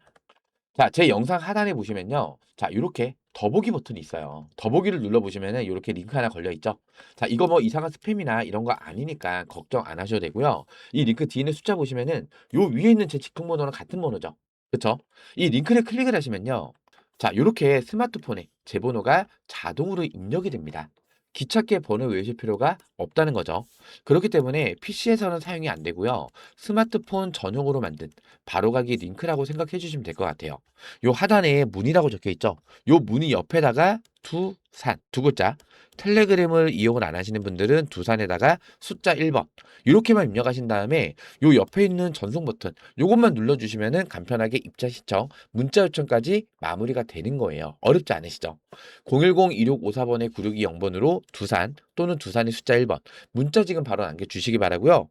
자, 제 영상 하단에 보시면요. 자, 요렇게 더보기 버튼이 있어요. 더보기를 눌러보시면은 요렇게 링크 하나 걸려있죠. 자, 이거 뭐 이상한 스팸이나 이런 거 아니니까 걱정 안 하셔도 되고요. 이 링크 뒤에 있는 숫자 보시면은 요 위에 있는 제 직통 번호랑 같은 번호죠. 그쵸? 이 링크를 클릭을 하시면요. 자, 요렇게 스마트폰에 제 번호가 자동으로 입력이 됩니다. 귀찮게 번호 외우실 필요가 없다는 거죠. 그렇기 때문에 PC에서는 사용이 안 되고요. 스마트폰 전용으로 만든 바로가기 링크라고 생각해 주시면 될 것 같아요. 요 하단에 문의라고 적혀 있죠. 요 문의 옆에다가 두산 두 글자 텔레그램을 이용을 안 하시는 분들은 두산에다가 숫자 1번 이렇게만 입력하신 다음에 요 옆에 있는 전송 버튼 요것만 눌러주시면은 간편하게 입자 신청, 문자 요청까지 마무리가 되는 거예요. 어렵지 않으시죠? 010-2654번에 9620번으로 두산 또는 두산의 숫자 1번 문자 지금 바로 남겨주시기 바라고요.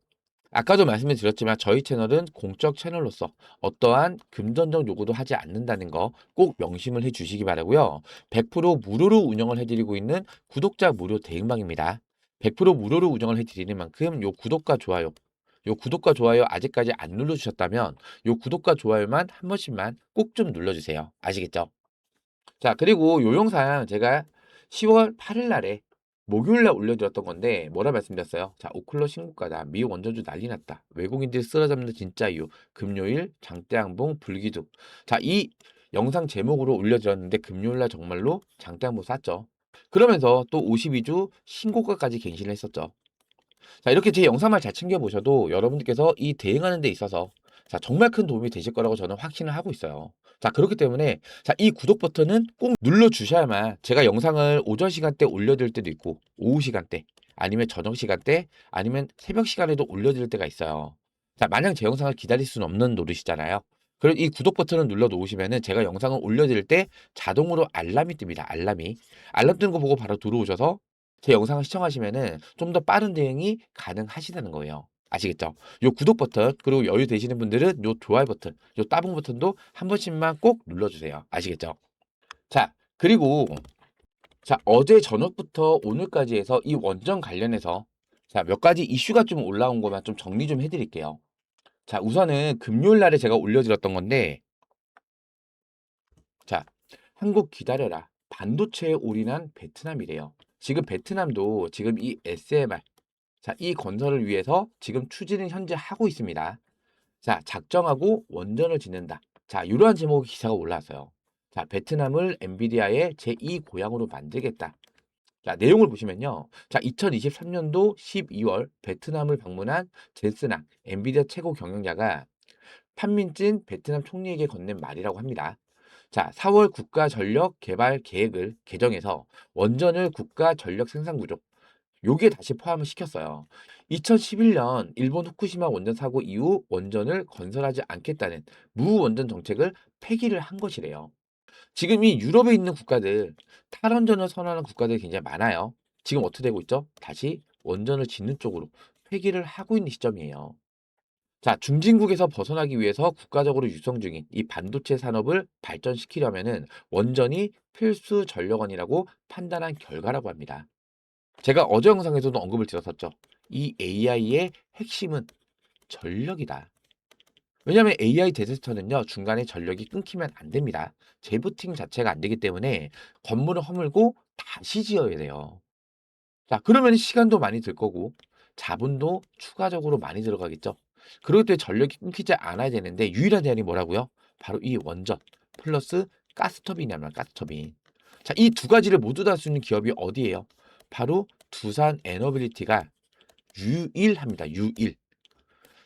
아까도 말씀을 드렸지만 저희 채널은 공적 채널로서 어떠한 금전적 요구도 하지 않는다는 거 꼭 명심을 해 주시기 바라고요. 100% 무료로 운영을 해드리고 있는 구독자 무료 대응방입니다. 100% 무료로 운영을 해드리는 만큼 요 구독과 좋아요 아직까지 안 눌러주셨다면 요 구독과 좋아요만 한 번씩만 꼭 좀 눌러주세요. 아시겠죠? 자, 그리고 요 영상 제가 10월 8일 날에 목요일 날 올려드렸던 건데 뭐라 말씀드렸어요? 자, 오클러 신고가다. 미국 원전주 난리 났다. 외국인들이 쓰러잡는 진짜 이유. 금요일 장대항봉 불기둥. 자, 이 영상 제목으로 올려드렸는데 금요일 날 정말로 장대항봉 쌌죠. 그러면서 또 52주 신고가까지 갱신을 했었죠. 자, 이렇게 제 영상만 잘 챙겨보셔도 여러분들께서 이 대응하는 데 있어서 자, 정말 큰 도움이 되실 거라고 저는 확신을 하고 있어요. 자, 그렇기 때문에 자, 이 구독 버튼은 꼭 눌러 주셔야만 제가 영상을 오전 시간대 올려드릴 때도 있고 오후 시간대 아니면 저녁 시간대 아니면 새벽 시간에도 올려드릴 때가 있어요. 자, 마냥 제 영상을 기다릴 수는 없는 노릇이잖아요. 그리고 이 구독 버튼을 눌러 놓으시면은 제가 영상을 올려드릴 때 자동으로 알람이 뜹니다. 알람이. 알람 뜨는 거 보고 바로 들어오셔서 제 영상을 시청하시면은 좀 더 빠른 대응이 가능하시다는 거예요. 아시겠죠? 요 구독 버튼 그리고 여유 되시는 분들은 요 좋아요 버튼, 요 따봉 버튼도 한 번씩만 꼭 눌러주세요. 아시겠죠? 자, 그리고 자 어제 저녁부터 오늘까지 해서 이 원전 관련해서 자 몇 가지 이슈가 좀 올라온 것만 좀 정리 좀 해드릴게요. 자 우선은 금요일 날에 제가 올려드렸던 건데 자 한국 기다려라 반도체에 올인한 베트남이래요. 지금 베트남도 지금 이 SMR 자, 이 건설을 위해서 지금 추진을 현재 하고 있습니다. 자, 작정하고 원전을 짓는다. 자, 이러한 제목의 기사가 올라왔어요. 자, 베트남을 엔비디아의 제2 고향으로 만들겠다. 자, 내용을 보시면요. 자, 2023년도 12월 베트남을 방문한 젠스낭 엔비디아 최고 경영자가 판민진 베트남 총리에게 건넨 말이라고 합니다. 자, 4월 국가 전력 개발 계획을 개정해서 원전을 국가 전력 생산 구조 요게 다시 포함을 시켰어요. 2011년 일본 후쿠시마 원전 사고 이후 원전을 건설하지 않겠다는 무원전 정책을 폐기를 한 것이래요. 지금 이 유럽에 있는 국가들, 탈원전을 선언하는 국가들이 굉장히 많아요. 지금 어떻게 되고 있죠? 다시 원전을 짓는 쪽으로 회귀를 하고 있는 시점이에요. 자, 중진국에서 벗어나기 위해서 국가적으로 육성 중인 이 반도체 산업을 발전시키려면은 원전이 필수 전력원이라고 판단한 결과라고 합니다. 제가 어제 영상에서도 언급을 드렸었죠. 이 AI의 핵심은 전력이다. 왜냐하면 AI 데스터는요 중간에 전력이 끊기면 안 됩니다. 재부팅 자체가 안 되기 때문에 건물을 허물고 다시 지어야 돼요. 자, 그러면 시간도 많이 들 거고 자본도 추가적으로 많이 들어가겠죠. 그럴 때 전력이 끊기지 않아야 되는데 유일한 대안이 뭐라고요? 바로 이 원전 플러스 가스터빈이란 가스터빈. 자, 이 두 가지를 모두 다 할 수 있는 기업이 어디예요? 바로 두산 에너빌리티가 유일합니다. 유일.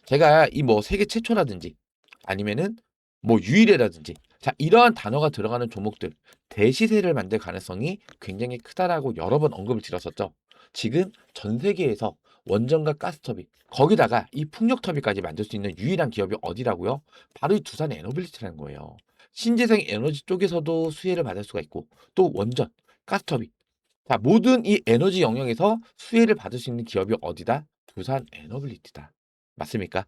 제가 이 뭐 세계 최초라든지 아니면은 뭐 유일이라든지 자 이러한 단어가 들어가는 종목들 대시세를 만들 가능성이 굉장히 크다라고 여러 번 언급을 드렸었죠. 지금 전 세계에서 원전과 가스터빈 거기다가 이 풍력터빈까지 만들 수 있는 유일한 기업이 어디라고요? 바로 이 두산 에너빌리티라는 거예요. 신재생 에너지 쪽에서도 수혜를 받을 수가 있고 또 원전, 가스터빈 자 모든 이 에너지 영역에서 수혜를 받을 수 있는 기업이 어디다? 두산 에너빌리티다. 맞습니까?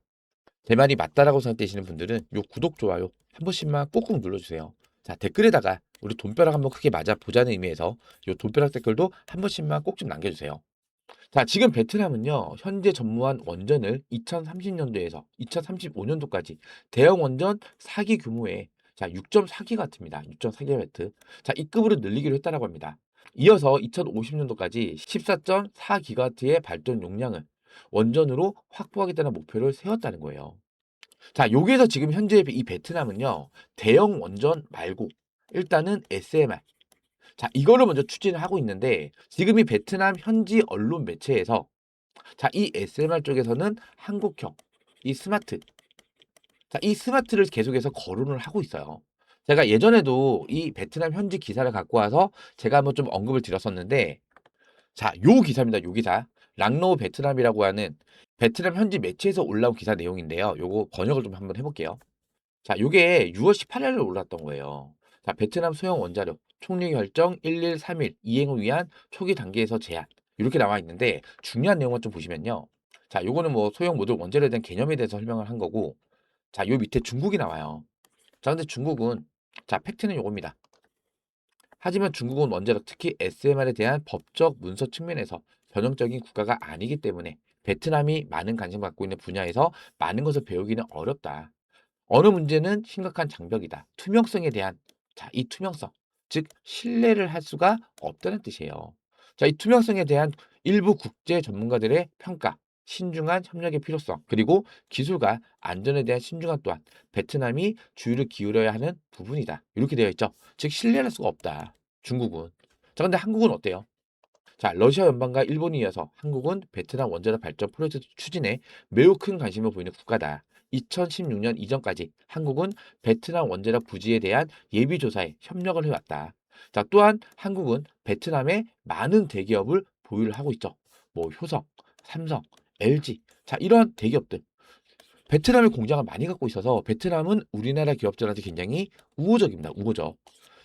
제 말이 맞다라고 생각되시는 분들은 요 구독, 좋아요 한 번씩만 꾹꾹 눌러주세요. 자, 댓글에다가 우리 돈벼락 한번 크게 맞아 보자는 의미에서 요 돈벼락 댓글도 한 번씩만 꼭 좀 남겨주세요. 자, 지금 베트남은요, 현재 전무한 원전을 2030년도에서 2035년도까지 대형 원전 4기 규모의 자, 6.4기가와트입니다. 6.4기가와트. 자, 이 급으로 늘리기로 했다라고 합니다. 이어서 2050년도까지 14.4기가와트의 발전 용량을 원전으로 확보하겠다는 목표를 세웠다는 거예요. 자, 여기에서 지금 현재 이 베트남은요, 대형 원전 말고 일단은 SMR, 자, 이거를 먼저 추진을 하고 있는데 지금 이 베트남 현지 언론 매체에서 자, 이 SMR 쪽에서는 한국형 이 스마트, 자, 이 스마트를 계속해서 거론을 하고 있어요. 제가 예전에도 이 베트남 현지 기사를 갖고 와서 제가 한번 좀 언급을 드렸었는데 자, 요 기사입니다. 요 기사. 랑노우 베트남이라고 하는 베트남 현지 매체에서 올라온 기사 내용인데요. 요거 번역을 좀 한번 해볼게요. 자, 요게 6월 18일에 올랐던 거예요. 자, 베트남 소형 원자력 총리 결정 1131 이행을 위한 초기 단계에서 제한. 이렇게 나와 있는데 중요한 내용을 좀 보시면요. 자, 요거는 뭐 소형 모듈 원자력에 대한 개념에 대해서 설명을 한 거고 자, 요 밑에 중국이 나와요. 자, 근데 중국은 자, 팩트는 요겁니다. 하지만 중국은 원자력 특히 SMR에 대한 법적 문서 측면에서 전형적인 국가가 아니기 때문에 베트남이 많은 관심을 갖고 있는 분야에서 많은 것을 배우기는 어렵다. 어느 문제는 심각한 장벽이다. 투명성에 대한 자, 이 투명성, 즉 신뢰를 할 수가 없다는 뜻이에요. 자, 이 투명성에 대한 일부 국제 전문가들의 평가, 신중한 협력의 필요성, 그리고 기술과 안전에 대한 신중함 또한 베트남이 주의를 기울여야 하는 부분이다. 이렇게 되어 있죠. 즉 신뢰할 수가 없다. 중국은. 자, 근데 한국은 어때요? 자, 러시아 연방과 일본에 이어서 한국은 베트남 원자력 발전 프로젝트 추진에 매우 큰 관심을 보이는 국가다. 2016년 이전까지 한국은 베트남 원자력 부지에 대한 예비 조사에 협력을 해왔다. 자, 또한 한국은 베트남에 많은 대기업을 보유를 하고 있죠. 뭐 효성, 삼성, LG. 자, 이런 대기업들. 베트남의 공장을 많이 갖고 있어서 베트남은 우리나라 기업들한테 굉장히 우호적입니다. 우호적.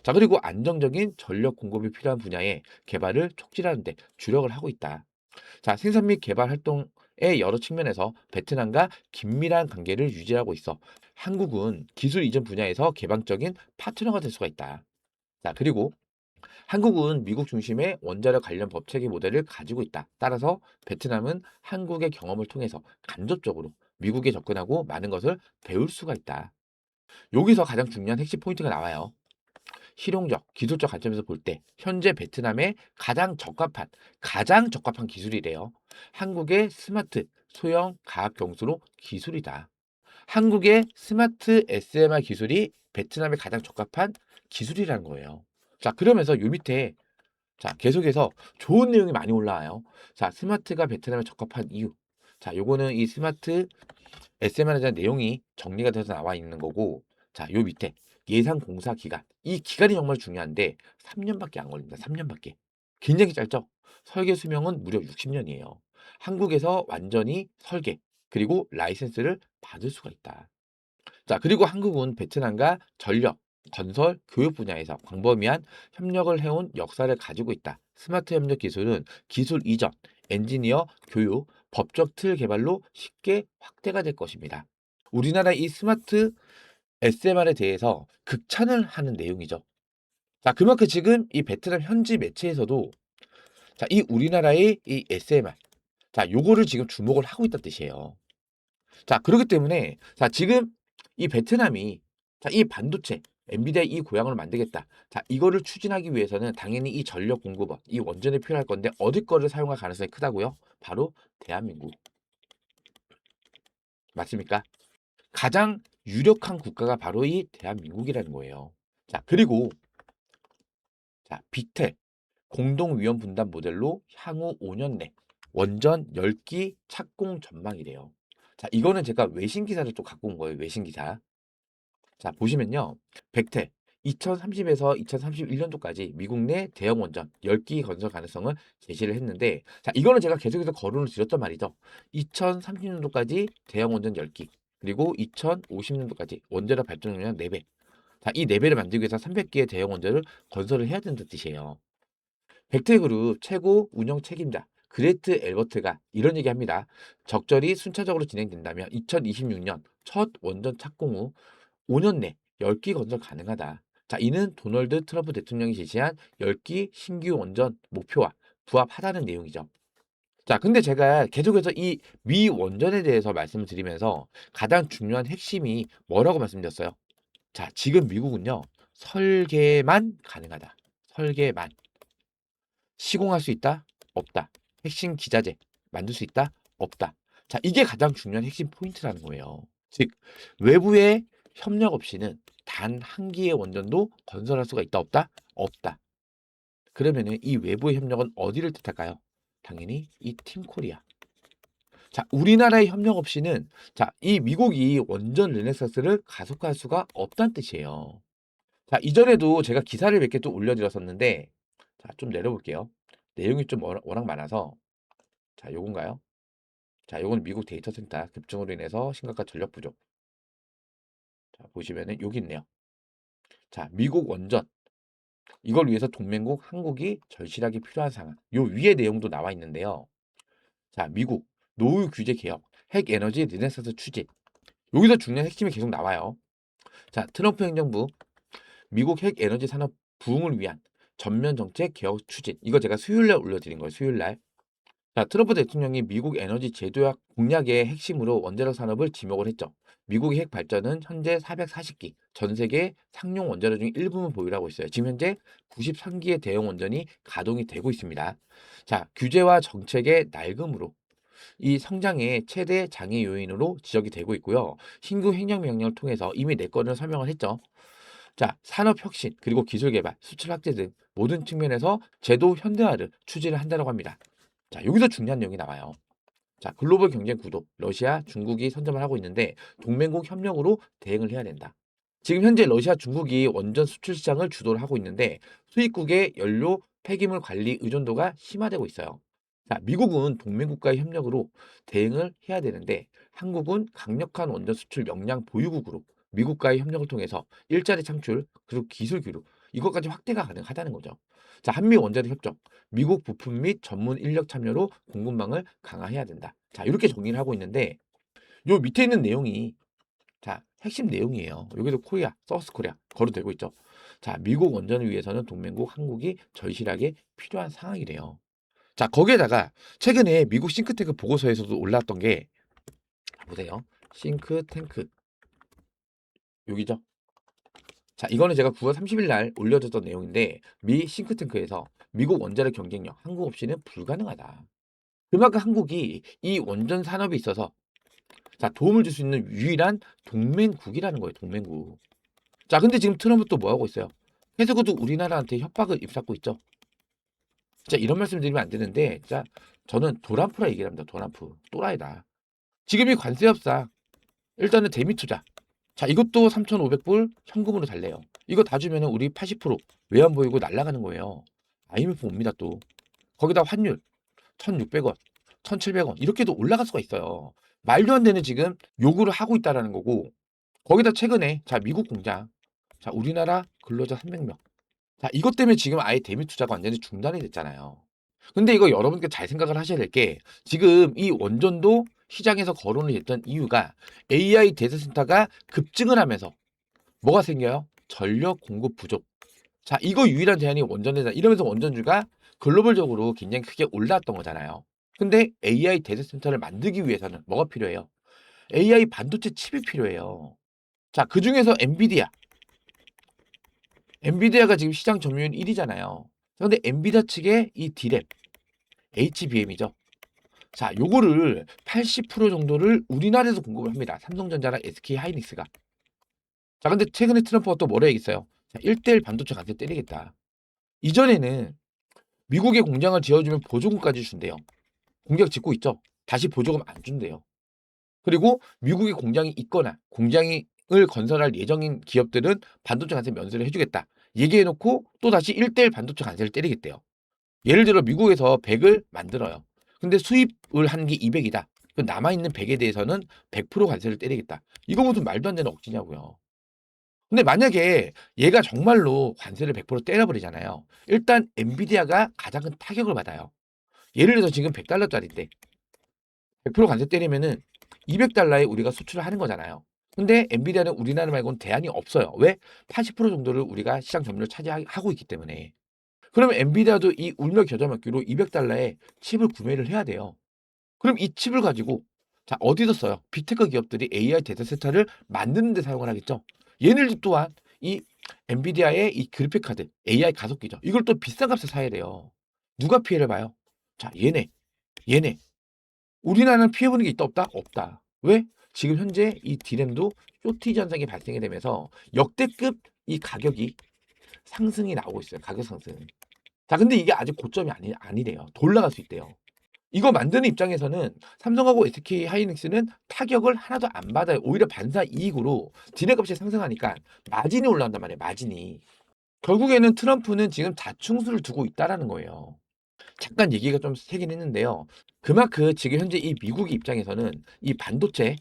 자, 그리고 안정적인 전력 공급이 필요한 분야의 개발을 촉진하는 데 주력을 하고 있다. 자, 생산 및 개발 활동의 여러 측면에서 베트남과 긴밀한 관계를 유지하고 있어 한국은 기술 이전 분야에서 개방적인 파트너가 될 수가 있다. 자, 그리고 한국은 미국 중심의 원자력 관련 법체계 모델을 가지고 있다. 따라서 베트남은 한국의 경험을 통해서 간접적으로 미국에 접근하고 많은 것을 배울 수가 있다. 여기서 가장 중요한 핵심 포인트가 나와요. 실용적, 기술적 관점에서 볼 때 현재 베트남의 가장 적합한 기술이래요. 한국의 스마트 소형 과학 경수로 기술이다. 한국의 스마트 SMR 기술이 베트남에 가장 적합한 기술이라는 거예요. 자, 그러면서 요 밑에 자, 계속해서 좋은 내용이 많이 올라와요. 자, 스마트가 베트남에 적합한 이유. 자, 요거는 이 스마트 SMR에 대한 내용이 정리가 돼서 나와 있는 거고, 자, 요 밑에 예상 공사 기간. 이 기간이 정말 중요한데 3년밖에 안 걸립니다. 3년밖에. 굉장히 짧죠? 설계 수명은 무려 60년이에요. 한국에서 완전히 설계 그리고 라이센스를 받을 수가 있다. 자, 그리고 한국은 베트남과 전력, 건설, 교육 분야에서 광범위한 협력을 해온 역사를 가지고 있다. 스마트 협력 기술은 기술 이전, 엔지니어, 교육, 법적 틀 개발로 쉽게 확대가 될 것입니다. 우리나라 이 스마트 SMR에 대해서 극찬을 하는 내용이죠. 자, 그만큼 지금 이 베트남 현지 매체에서도 자, 이 우리나라의 이 SMR, 자, 요거를 지금 주목을 하고 있다는 뜻이에요. 자, 그렇기 때문에 자, 지금 이 베트남이 자, 이 반도체 엔비디아 이 고향을 만들겠다. 자, 이거를 추진하기 위해서는 당연히 이 전력 공급원, 이 원전이 필요할 건데 어디 거를 사용할 가능성이 크다고요? 바로 대한민국. 맞습니까? 가장 유력한 국가가 바로 이 대한민국이라는 거예요. 자, 그리고 자, 빅텔 공동위험 분담 모델로 향후 5년 내 원전 10기 착공 전망이래요. 자, 이거는 제가 외신 기사를 또 갖고 온 거예요. 외신 기사. 자, 보시면요. 백태 2030에서 2031년도까지 미국 내 대형 원전 10기 건설 가능성을 제시를 했는데 자, 이거는 제가 계속해서 거론을 드렸단 말이죠. 2030년도까지 대형 원전 10기 그리고 2050년도까지 원자력 발전용량 4배. 자, 이 4배를 만들기 위해서 300기의 대형 원전을 건설을 해야 된다는 뜻이에요. 백태그룹 최고 운영 책임자 그레트 엘버트가 이런 얘기합니다. 적절히 순차적으로 진행된다면 2026년 첫 원전 착공 후 5년 내 10기 건설 가능하다. 자, 이는 도널드 트럼프 대통령이 제시한 10기 신규 원전 목표와 부합하다는 내용이죠. 자, 근데 제가 계속해서 이 미 원전에 대해서 말씀을 드리면서 가장 중요한 핵심이 뭐라고 말씀드렸어요? 자, 지금 미국은요, 설계만 가능하다. 설계만. 시공할 수 있다? 없다. 핵심 기자재 만들 수 있다? 없다. 자, 이게 가장 중요한 핵심 포인트라는 거예요. 즉, 외부의 협력 없이는 단 한 기의 원전도 건설할 수가 있다, 없다? 없다. 그러면은 이 외부의 협력은 어디를 뜻할까요? 당연히 이 팀코리아. 자, 우리나라의 협력 없이는 자, 이 미국이 원전 르네상스를 가속화할 수가 없다는 뜻이에요. 자, 이전에도 제가 기사를 몇 개 또 올려드렸었는데, 자, 좀 내려볼게요. 내용이 좀 워낙 많아서, 자, 요건가요? 자, 요건 미국 데이터 센터 급증으로 인해서 심각한 전력 부족. 자, 보시면은 여기 있네요. 자, 미국 원전. 이걸 위해서 동맹국 한국이 절실하게 필요한 상황. 요 위에 내용도 나와 있는데요. 자, 미국 노후 규제 개혁, 핵 에너지 르네상스 추진. 여기서 중요한 핵심이 계속 나와요. 자, 트럼프 행정부 미국 핵 에너지 산업 부흥을 위한 전면 정책 개혁 추진. 이거 제가 수요일 날 올려드린 거예요. 수요일 날. 자, 트럼프 대통령이 미국 에너지 제도약 공약의 핵심으로 원자력 산업을 지목을 했죠. 미국의 핵 발전은 현재 440기, 전 세계 상용 원자력 중 일부분 보유하고 있어요. 지금 현재 93기의 대형 원전이 가동이 되고 있습니다. 자, 규제와 정책의 낡음으로 이 성장의 최대 장애 요인으로 지적이 되고 있고요. 신규 행정명령을 통해서 이미 내 건을 설명을 했죠. 자, 산업 혁신, 그리고 기술 개발, 수출 확대 등 모든 측면에서 제도 현대화를 추진을 한다고 합니다. 자, 여기서 중요한 내용이 나와요. 자, 글로벌 경쟁 구도, 러시아, 중국이 선점을 하고 있는데 동맹국 협력으로 대응을 해야 된다. 지금 현재 러시아, 중국이 원전 수출 시장을 주도를 하고 있는데 수입국의 연료 폐기물 관리 의존도가 심화되고 있어요. 자, 미국은 동맹국가의 협력으로 대응을 해야 되는데 한국은 강력한 원전 수출 역량 보유국으로 미국과의 협력을 통해서 일자리 창출, 그리고 기술 교류, 이것까지 확대가 가능하다는 거죠. 자, 한미 원자력 협정, 미국 부품 및 전문 인력 참여로 공급망을 강화해야 된다. 자, 이렇게 정리를 하고 있는데 요 밑에 있는 내용이 자, 핵심 내용이에요. 여기도 코리아, 서스 코리아 거론되고 있죠. 자, 미국 원전을 위해서는 동맹국 한국이 절실하게 필요한 상황이래요. 자, 거기에다가 최근에 미국 싱크탱크 보고서에서도 올라왔던 게 보세요. 싱크탱크 여기죠. 자, 이거는 제가 9월 30일 날 올려줬던 내용인데 미 싱크탱크에서 미국 원자력 경쟁력 한국 없이는 불가능하다. 그만큼 한국이 이 원전 산업에 있어서 자, 도움을 줄 수 있는 유일한 동맹국이라는 거예요. 동맹국. 자, 근데 지금 트럼프 또 뭐 하고 있어요? 계속해서 우리나라한테 협박을 입삼고 있죠. 자, 이런 말씀 드리면 안 되는데 자, 저는 도란프라 얘기를 합니다. 도란프. 또라이다. 지금이 관세 협상. 일단은 대미 투자. 자, 이것도 3,500불 현금으로 달래요. 이거 다 주면은 우리 80% 외환 보이고 날아가는 거예요. IMF 옵니다 또. 거기다 환율 1,600원, 1,700원 이렇게도 올라갈 수가 있어요. 말도 안 되는 지금 요구를 하고 있다라는 거고 거기다 최근에 자 미국 공장 자 우리나라 근로자 300명 자 이것 때문에 지금 아예 대미 투자가 완전히 중단이 됐잖아요. 근데 이거 여러분께 잘 생각을 하셔야 될 게 지금 이 원전도 시장에서 거론이 됐던 이유가 AI 데이터 센터가 급증을 하면서 뭐가 생겨요? 전력 공급 부족. 자, 이거 유일한 대안이 원전이다. 이러면서 원전주가 글로벌적으로 굉장히 크게 올랐던 거잖아요. 근데 AI 데이터 센터를 만들기 위해서는 뭐가 필요해요? AI 반도체 칩이 필요해요. 자, 그중에서 엔비디아가 지금 시장 점유율 1위잖아요. 근데 엔비디아 측의 이 D램, HBM이죠. 자, 요거를 80% 정도를 우리나라에서 공급을 합니다. 삼성전자랑 SK 하이닉스가. 자, 근데 최근에 트럼프가 또 뭐라 얘기했어요? 자, 1대1 반도체 관세 때리겠다. 이전에는 미국에 공장을 지어주면 보조금까지 준대요. 공장 짓고 있죠? 다시 보조금 안 준대요. 그리고 미국에 공장이 있거나 공장을 건설할 예정인 기업들은 반도체 관세 면세를 해주겠다. 얘기해놓고 또 다시 1대1 반도체 관세를 때리겠대요. 예를 들어 미국에서 100을 만들어요. 근데 수입을 한 게 200이다. 그 남아있는 100에 대해서는 100% 관세를 때리겠다. 이거 무슨 말도 안 되는 억지냐고요. 근데 만약에 얘가 정말로 관세를 100% 때려버리잖아요. 일단 엔비디아가 가장 큰 타격을 받아요. 예를 들어서 지금 100달러짜리인데 100% 관세 때리면은 200달러에 우리가 수출을 하는 거잖아요. 근데 엔비디아는 우리나라 말고는 대안이 없어요. 왜? 80% 정도를 우리가 시장 점유율을 차지하고 있기 때문에. 그러면 엔비디아도 이 울며 겨자 먹기로 200달러에 칩을 구매를 해야 돼요. 그럼 이 칩을 가지고 자 어디서 써요? 빅테크 기업들이 AI 데이터 센터를 만드는 데 사용을 하겠죠. 얘네들 또한 이 엔비디아의 이 그래픽 카드 AI 가속기죠. 이걸 또 비싼 값에 사야 돼요. 누가 피해를 봐요? 자 얘네. 우리나라는 피해보는 게 있다 없다? 없다. 왜? 지금 현재 이 디램도 쇼티지 현상이 발생이 되면서 역대급 이 가격이 상승이 나오고 있어요. 가격 상승. 자 근데 이게 아직 고점이 아니래요. 더 올라갈 수 있대요. 이거 만드는 입장에서는 삼성하고 SK 하이닉스는 타격을 하나도 안 받아요. 오히려 반사 이익으로 디램 값이 상승하니까 마진이 올라온단 말이에요. 마진이. 결국에는 트럼프는 지금 자충수를 두고 있다라는 거예요. 잠깐 얘기가 좀 새긴 했는데요. 그만큼 지금 현재 이 미국 입장에서는 이 반도체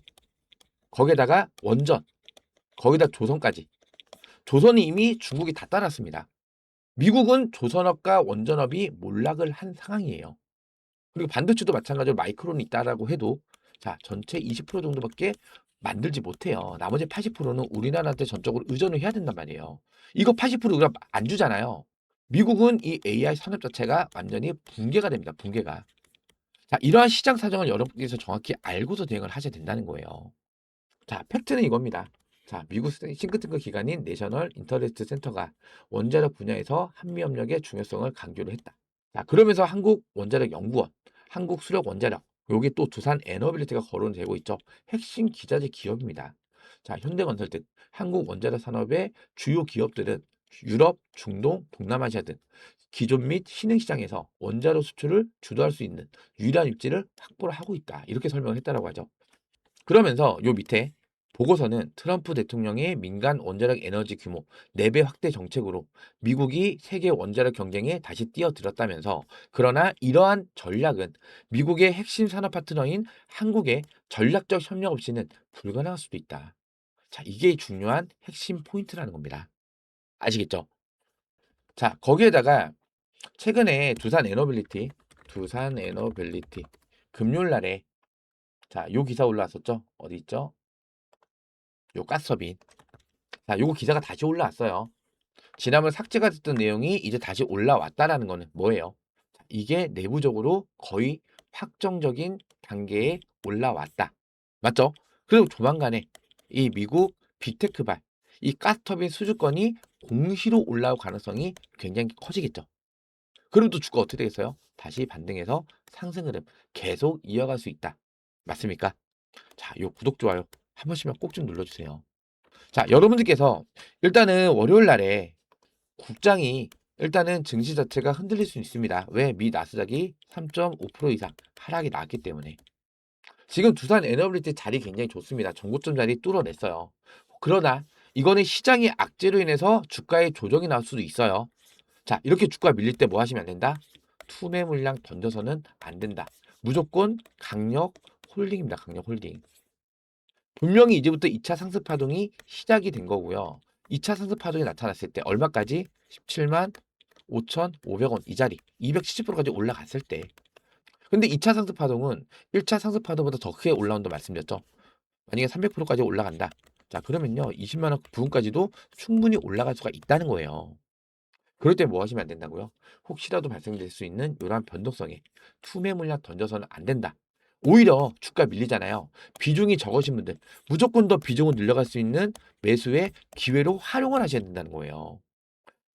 거기에다가 원전 거기다 조선까지 조선이 이미 중국이 다 따랐습니다. 미국은 조선업과 원전업이 몰락을 한 상황이에요. 그리고 반도체도 마찬가지로 마이크론이 있다라고 해도 자 전체 20% 정도밖에 만들지 못해요. 나머지 80%는 우리나라한테 전적으로 의존을 해야 된단 말이에요. 이거 80% 우리가 안 주잖아요. 미국은 이 AI 산업 자체가 완전히 붕괴가 됩니다. 붕괴가. 자, 이러한 시장 사정을 여러분께서 정확히 알고서 대응을 하셔야 된다는 거예요. 자, 팩트는 이겁니다. 자, 미국 싱크탱크 기관인 내셔널 인터레스트 센터가 원자력 분야에서 한미 협력의 중요성을 강조를 했다. 자, 그러면서 한국 원자력 연구원, 한국 수력 원자력, 여기 또 두산 에너빌리티가 거론되고 있죠. 핵심 기자재 기업입니다. 자, 현대건설 등 한국 원자력 산업의 주요 기업들은 유럽, 중동, 동남아시아 등 기존 및 신흥 시장에서 원자력 수출을 주도할 수 있는 유일한 입지를 확보를 하고 있다. 이렇게 설명을 했다라고 하죠. 그러면서 요 밑에 보고서는 트럼프 대통령의 민간 원자력 에너지 규모 4배 확대 정책으로 미국이 세계 원자력 경쟁에 다시 뛰어들었다면서 그러나 이러한 전략은 미국의 핵심 산업 파트너인 한국의 전략적 협력 없이는 불가능할 수도 있다. 자, 이게 중요한 핵심 포인트라는 겁니다. 아시겠죠? 자, 거기에다가 최근에 두산 에너빌리티 금요일 날에 자, 요 기사 올라왔었죠? 어디 있죠? 요 가스터빈. 자, 요거 기사가 다시 올라왔어요. 지난번 삭제가 됐던 내용이 이제 다시 올라왔다라는 거는 뭐예요? 자, 이게 내부적으로 거의 확정적인 단계에 올라왔다. 맞죠? 그리고 조만간에 이 미국 빅테크발 이 가스터빈 수주권이 공시로 올라올 가능성이 굉장히 커지겠죠. 그럼 또 주가 어떻게 되겠어요? 다시 반등해서 상승 흐름 계속 이어갈 수 있다. 맞습니까? 자, 요 구독, 좋아요 한 번씩만 꼭 좀 눌러주세요. 자, 여러분들께서 일단은 월요일 날에 국장이 일단은 증시 자체가 흔들릴 수 있습니다. 왜? 미 나스닥이 3.5% 이상 하락이 나왔기 때문에. 지금 두산 에너빌리티 자리 굉장히 좋습니다. 전고점 자리 뚫어냈어요. 그러나 이거는 시장의 악재로 인해서 주가의 조정이 나올 수도 있어요. 자, 이렇게 주가 밀릴 때 뭐 하시면 안 된다? 투매 물량 던져서는 안 된다. 무조건 강력 홀딩입니다. 강력 홀딩. 분명히 이제부터 2차 상승 파동이 시작이 된 거고요. 2차 상승 파동이 나타났을 때 얼마까지? 17만 5,500원 이 자리 270%까지 올라갔을 때. 근데 2차 상승 파동은 1차 상승 파동보다 더 크게 올라온다 말씀드렸죠. 만약에 300%까지 올라간다. 자, 그러면요. 20만 원 부분까지도 충분히 올라갈 수가 있다는 거예요. 그럴 때 뭐 하시면 안 된다고요? 혹시라도 발생될 수 있는 이러한 변동성에 투매 물량 던져서는 안 된다. 오히려 주가 밀리잖아요. 비중이 적으신 분들 무조건 더 비중을 늘려갈 수 있는 매수의 기회로 활용을 하셔야 된다는 거예요.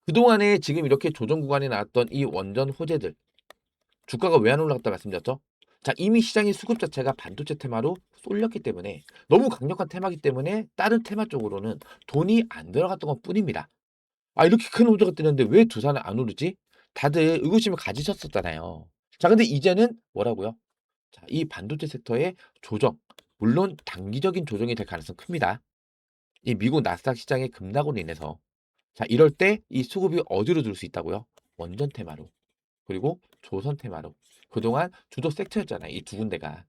그동안에 지금 이렇게 조정 구간에 나왔던 이 원전 호재들 주가가 왜 안 올라갔다 말씀드렸죠? 자, 이미 시장의 수급 자체가 반도체 테마로 쏠렸기 때문에 너무 강력한 테마기 때문에 다른 테마 쪽으로는 돈이 안 들어갔던 것 뿐입니다. 아, 이렇게 큰 호재가 뜨는데 왜 두산은 안 오르지? 다들 의구심을 가지셨었잖아요. 자, 근데 이제는 뭐라고요? 자, 이 반도체 섹터의 조정, 물론 단기적인 조정이 될 가능성 큽니다. 이 미국 나스닥 시장의 급락으로 인해서 자, 이럴 때 이 수급이 어디로 들 수 있다고요? 원전 테마로. 그리고 조선 테마로. 그동안 주도 섹터였잖아요. 이 두 군데가.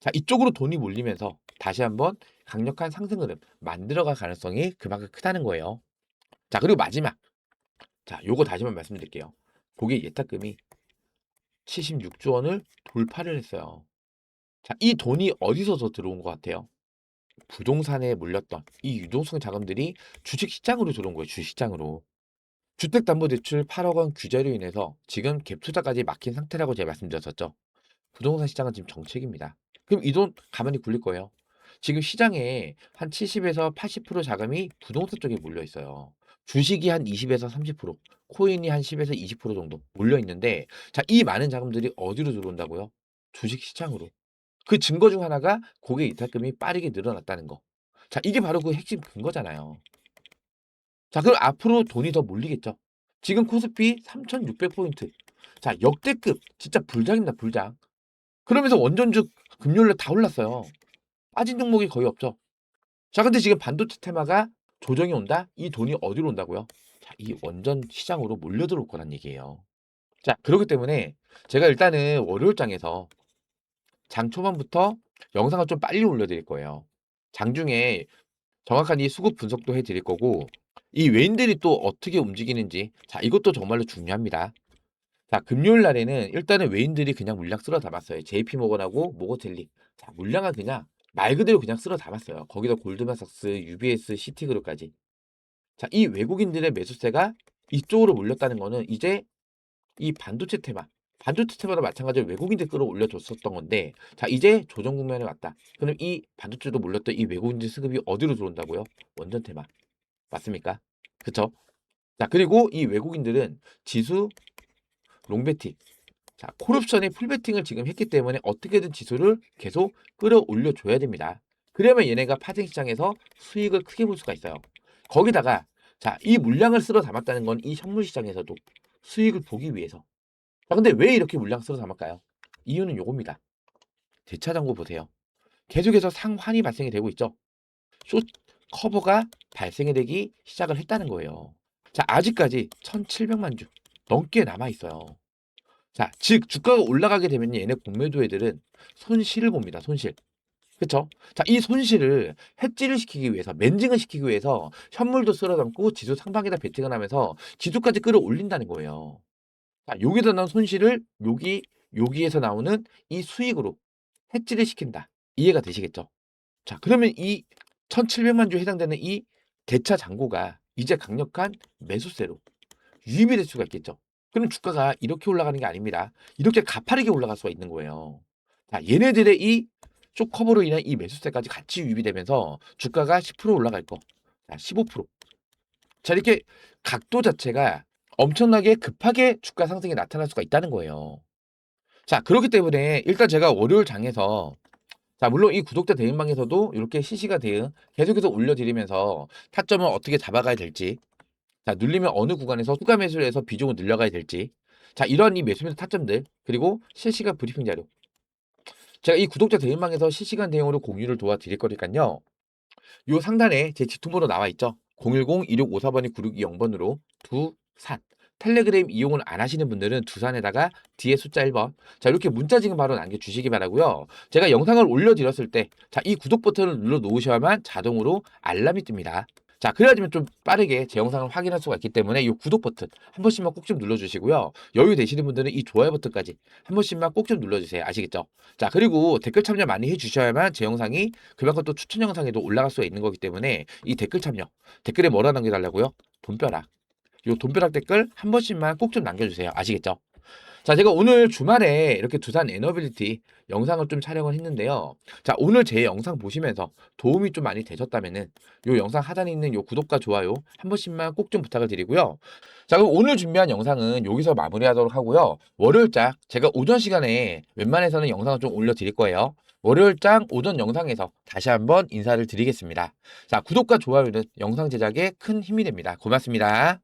자, 이쪽으로 돈이 몰리면서 다시 한번 강력한 상승 흐름 만들어갈 가능성이 그만큼 크다는 거예요. 자, 그리고 마지막. 자, 요거 다시 한번 말씀드릴게요. 고객 예탁금이 76조 원을 돌파를 했어요. 자, 이 돈이 어디서 들어온 것 같아요? 부동산에 몰렸던 이 유동성 자금들이 주식시장으로 들어온 거예요. 주식시장으로. 주택담보대출 8억 원 규제로 인해서 지금 갭 투자까지 막힌 상태라고 제가 말씀드렸었죠. 부동산 시장은 지금 정책입니다. 그럼 이 돈 가만히 굴릴 거예요. 지금 시장에 한 70에서 80% 자금이 부동산 쪽에 몰려 있어요. 주식이 한 20에서 30%, 코인이 한 10에서 20% 정도 몰려 있는데, 자, 이 많은 자금들이 어디로 들어온다고요? 주식 시장으로. 그 증거 중 하나가 고객 이탈금이 빠르게 늘어났다는 거. 자, 이게 바로 그 핵심 근거잖아요. 자, 그럼 앞으로 돈이 더 몰리겠죠. 지금 코스피 3,600포인트. 자, 역대급 진짜 불장입니다, 불장. 그러면서 원전주 금요일에 다 올랐어요. 빠진 종목이 거의 없죠. 자, 근데 지금 반도체 테마가 조정이 온다? 이 돈이 어디로 온다고요? 자, 이 원전 시장으로 몰려들어올 거란 얘기예요. 자, 그렇기 때문에 제가 일단은 월요일장에서 장 초반부터 영상을 좀 빨리 올려드릴 거예요. 장중에 정확한 이 수급 분석도 해드릴 거고, 이 외인들이 또 어떻게 움직이는지, 자, 이것도 정말로 중요합니다. 자, 금요일 날에는 일단은 외인들이 그냥 물량 쓸어 담았어요. JP모건하고 모거텔리. 자, 물량은 그냥 말 그대로 그냥 쓸어 담았어요. 거기다 골드만삭스, UBS, 시티그룹까지. 자, 이 외국인들의 매수세가 이쪽으로 몰렸다는 거는 이제 이 반도체 테마도 마찬가지로 외국인들 끌어올려줬었던 건데, 자, 이제 조정 국면에 왔다. 그럼 이 반도체도 몰렸던 이 외국인들 수급이 어디로 들어온다고요? 원전 테마. 맞습니까? 그쵸? 자, 그리고 이 외국인들은 지수, 롱베팅, 자, 콜옵션에 풀베팅을 지금 했기 때문에 어떻게든 지수를 계속 끌어올려 줘야 됩니다. 그러면 얘네가 파생 시장에서 수익을 크게 볼 수가 있어요. 거기다가 자, 이 물량을 쓸어 담았다는 건 이 현물 시장에서도 수익을 보기 위해서. 자, 근데 왜 이렇게 물량 쓸어 담을까요? 이유는 요겁니다. 대차 잔고 보세요. 계속해서 상환이 발생이 되고 있죠. 숏 커버가 발생이 되기 시작을 했다는 거예요. 자, 아직까지 1,700만 주 넘게 남아 있어요. 자, 즉 주가가 올라가게 되면 얘네 공매도 애들은 손실을 봅니다. 손실. 그쵸? 자, 이 손실을 해지를 시키기 위해서, 맨징을 시키기 위해서 현물도 쓸어 담고 지수 상방에다 베팅을 하면서 지수까지 끌어올린다는 거예요. 자, 여기서 나온 손실을 여기에서 나오는 이 수익으로 해지를 시킨다. 이해가 되시겠죠? 자, 그러면 이 1,700만 주에 해당되는 이 대차 잔고가 이제 강력한 매수세로 유입이 될 수가 있겠죠. 그럼 주가가 이렇게 올라가는 게 아닙니다. 이렇게 가파르게 올라갈 수가 있는 거예요. 자, 얘네들의 이 쇼커버로 인한 이 매수세까지 같이 유입이 되면서 주가가 10% 올라갈 거. 자, 15%. 자, 이렇게 각도 자체가 엄청나게 급하게 주가 상승이 나타날 수가 있다는 거예요. 자, 그렇기 때문에 일단 제가 월요일 장에서 자, 물론 이 구독자 대응방에서도 이렇게 실시간 대응 계속해서 올려드리면서 타점을 어떻게 잡아가야 될지, 자, 눌리면 어느 구간에서 추가 매수를 해서 비중을 늘려가야 될지, 자, 이런 이 매수 매수 타점들, 그리고 실시간 브리핑 자료. 제가 이 구독자 대응방에서 실시간 대응으로 공유를 도와드릴 거니까요. 요 상단에 제 직통번호 나와 있죠. 010-2654번이 9620번으로 두산. 텔레그램 이용을 안 하시는 분들은 두산에다가 뒤에 숫자 1번. 자, 이렇게 문자 지금 바로 남겨주시기 바라고요. 제가 영상을 올려드렸을 때, 자, 이 구독 버튼을 눌러 놓으셔야만 자동으로 알람이 뜹니다. 자, 그래야지만 좀 빠르게 제 영상을 확인할 수가 있기 때문에 이 구독 버튼 한 번씩만 꼭 좀 눌러주시고요. 여유 되시는 분들은 이 좋아요 버튼까지 한 번씩만 꼭 좀 눌러주세요. 아시겠죠? 자, 그리고 댓글 참여 많이 해주셔야만 제 영상이 그만큼 또 추천 영상에도 올라갈 수가 있는 거기 때문에 이 댓글 참여, 댓글에 뭐라 남겨달라고요? 돈벼락. 요 돈벼락 댓글 한 번씩만 꼭 좀 남겨주세요. 아시겠죠? 자, 제가 오늘 주말에 이렇게 두산 에너빌리티 영상을 좀 촬영을 했는데요. 자, 오늘 제 영상 보시면서 도움이 좀 많이 되셨다면은 요 영상 하단에 있는 요 구독과 좋아요 한 번씩만 꼭 좀 부탁을 드리고요. 자, 그럼 오늘 준비한 영상은 여기서 마무리하도록 하고요. 월요일장 제가 오전 시간에 웬만해서는 영상을 좀 올려드릴 거예요. 월요일장 오전 영상에서 다시 한번 인사를 드리겠습니다. 자, 구독과 좋아요는 영상 제작에 큰 힘이 됩니다. 고맙습니다.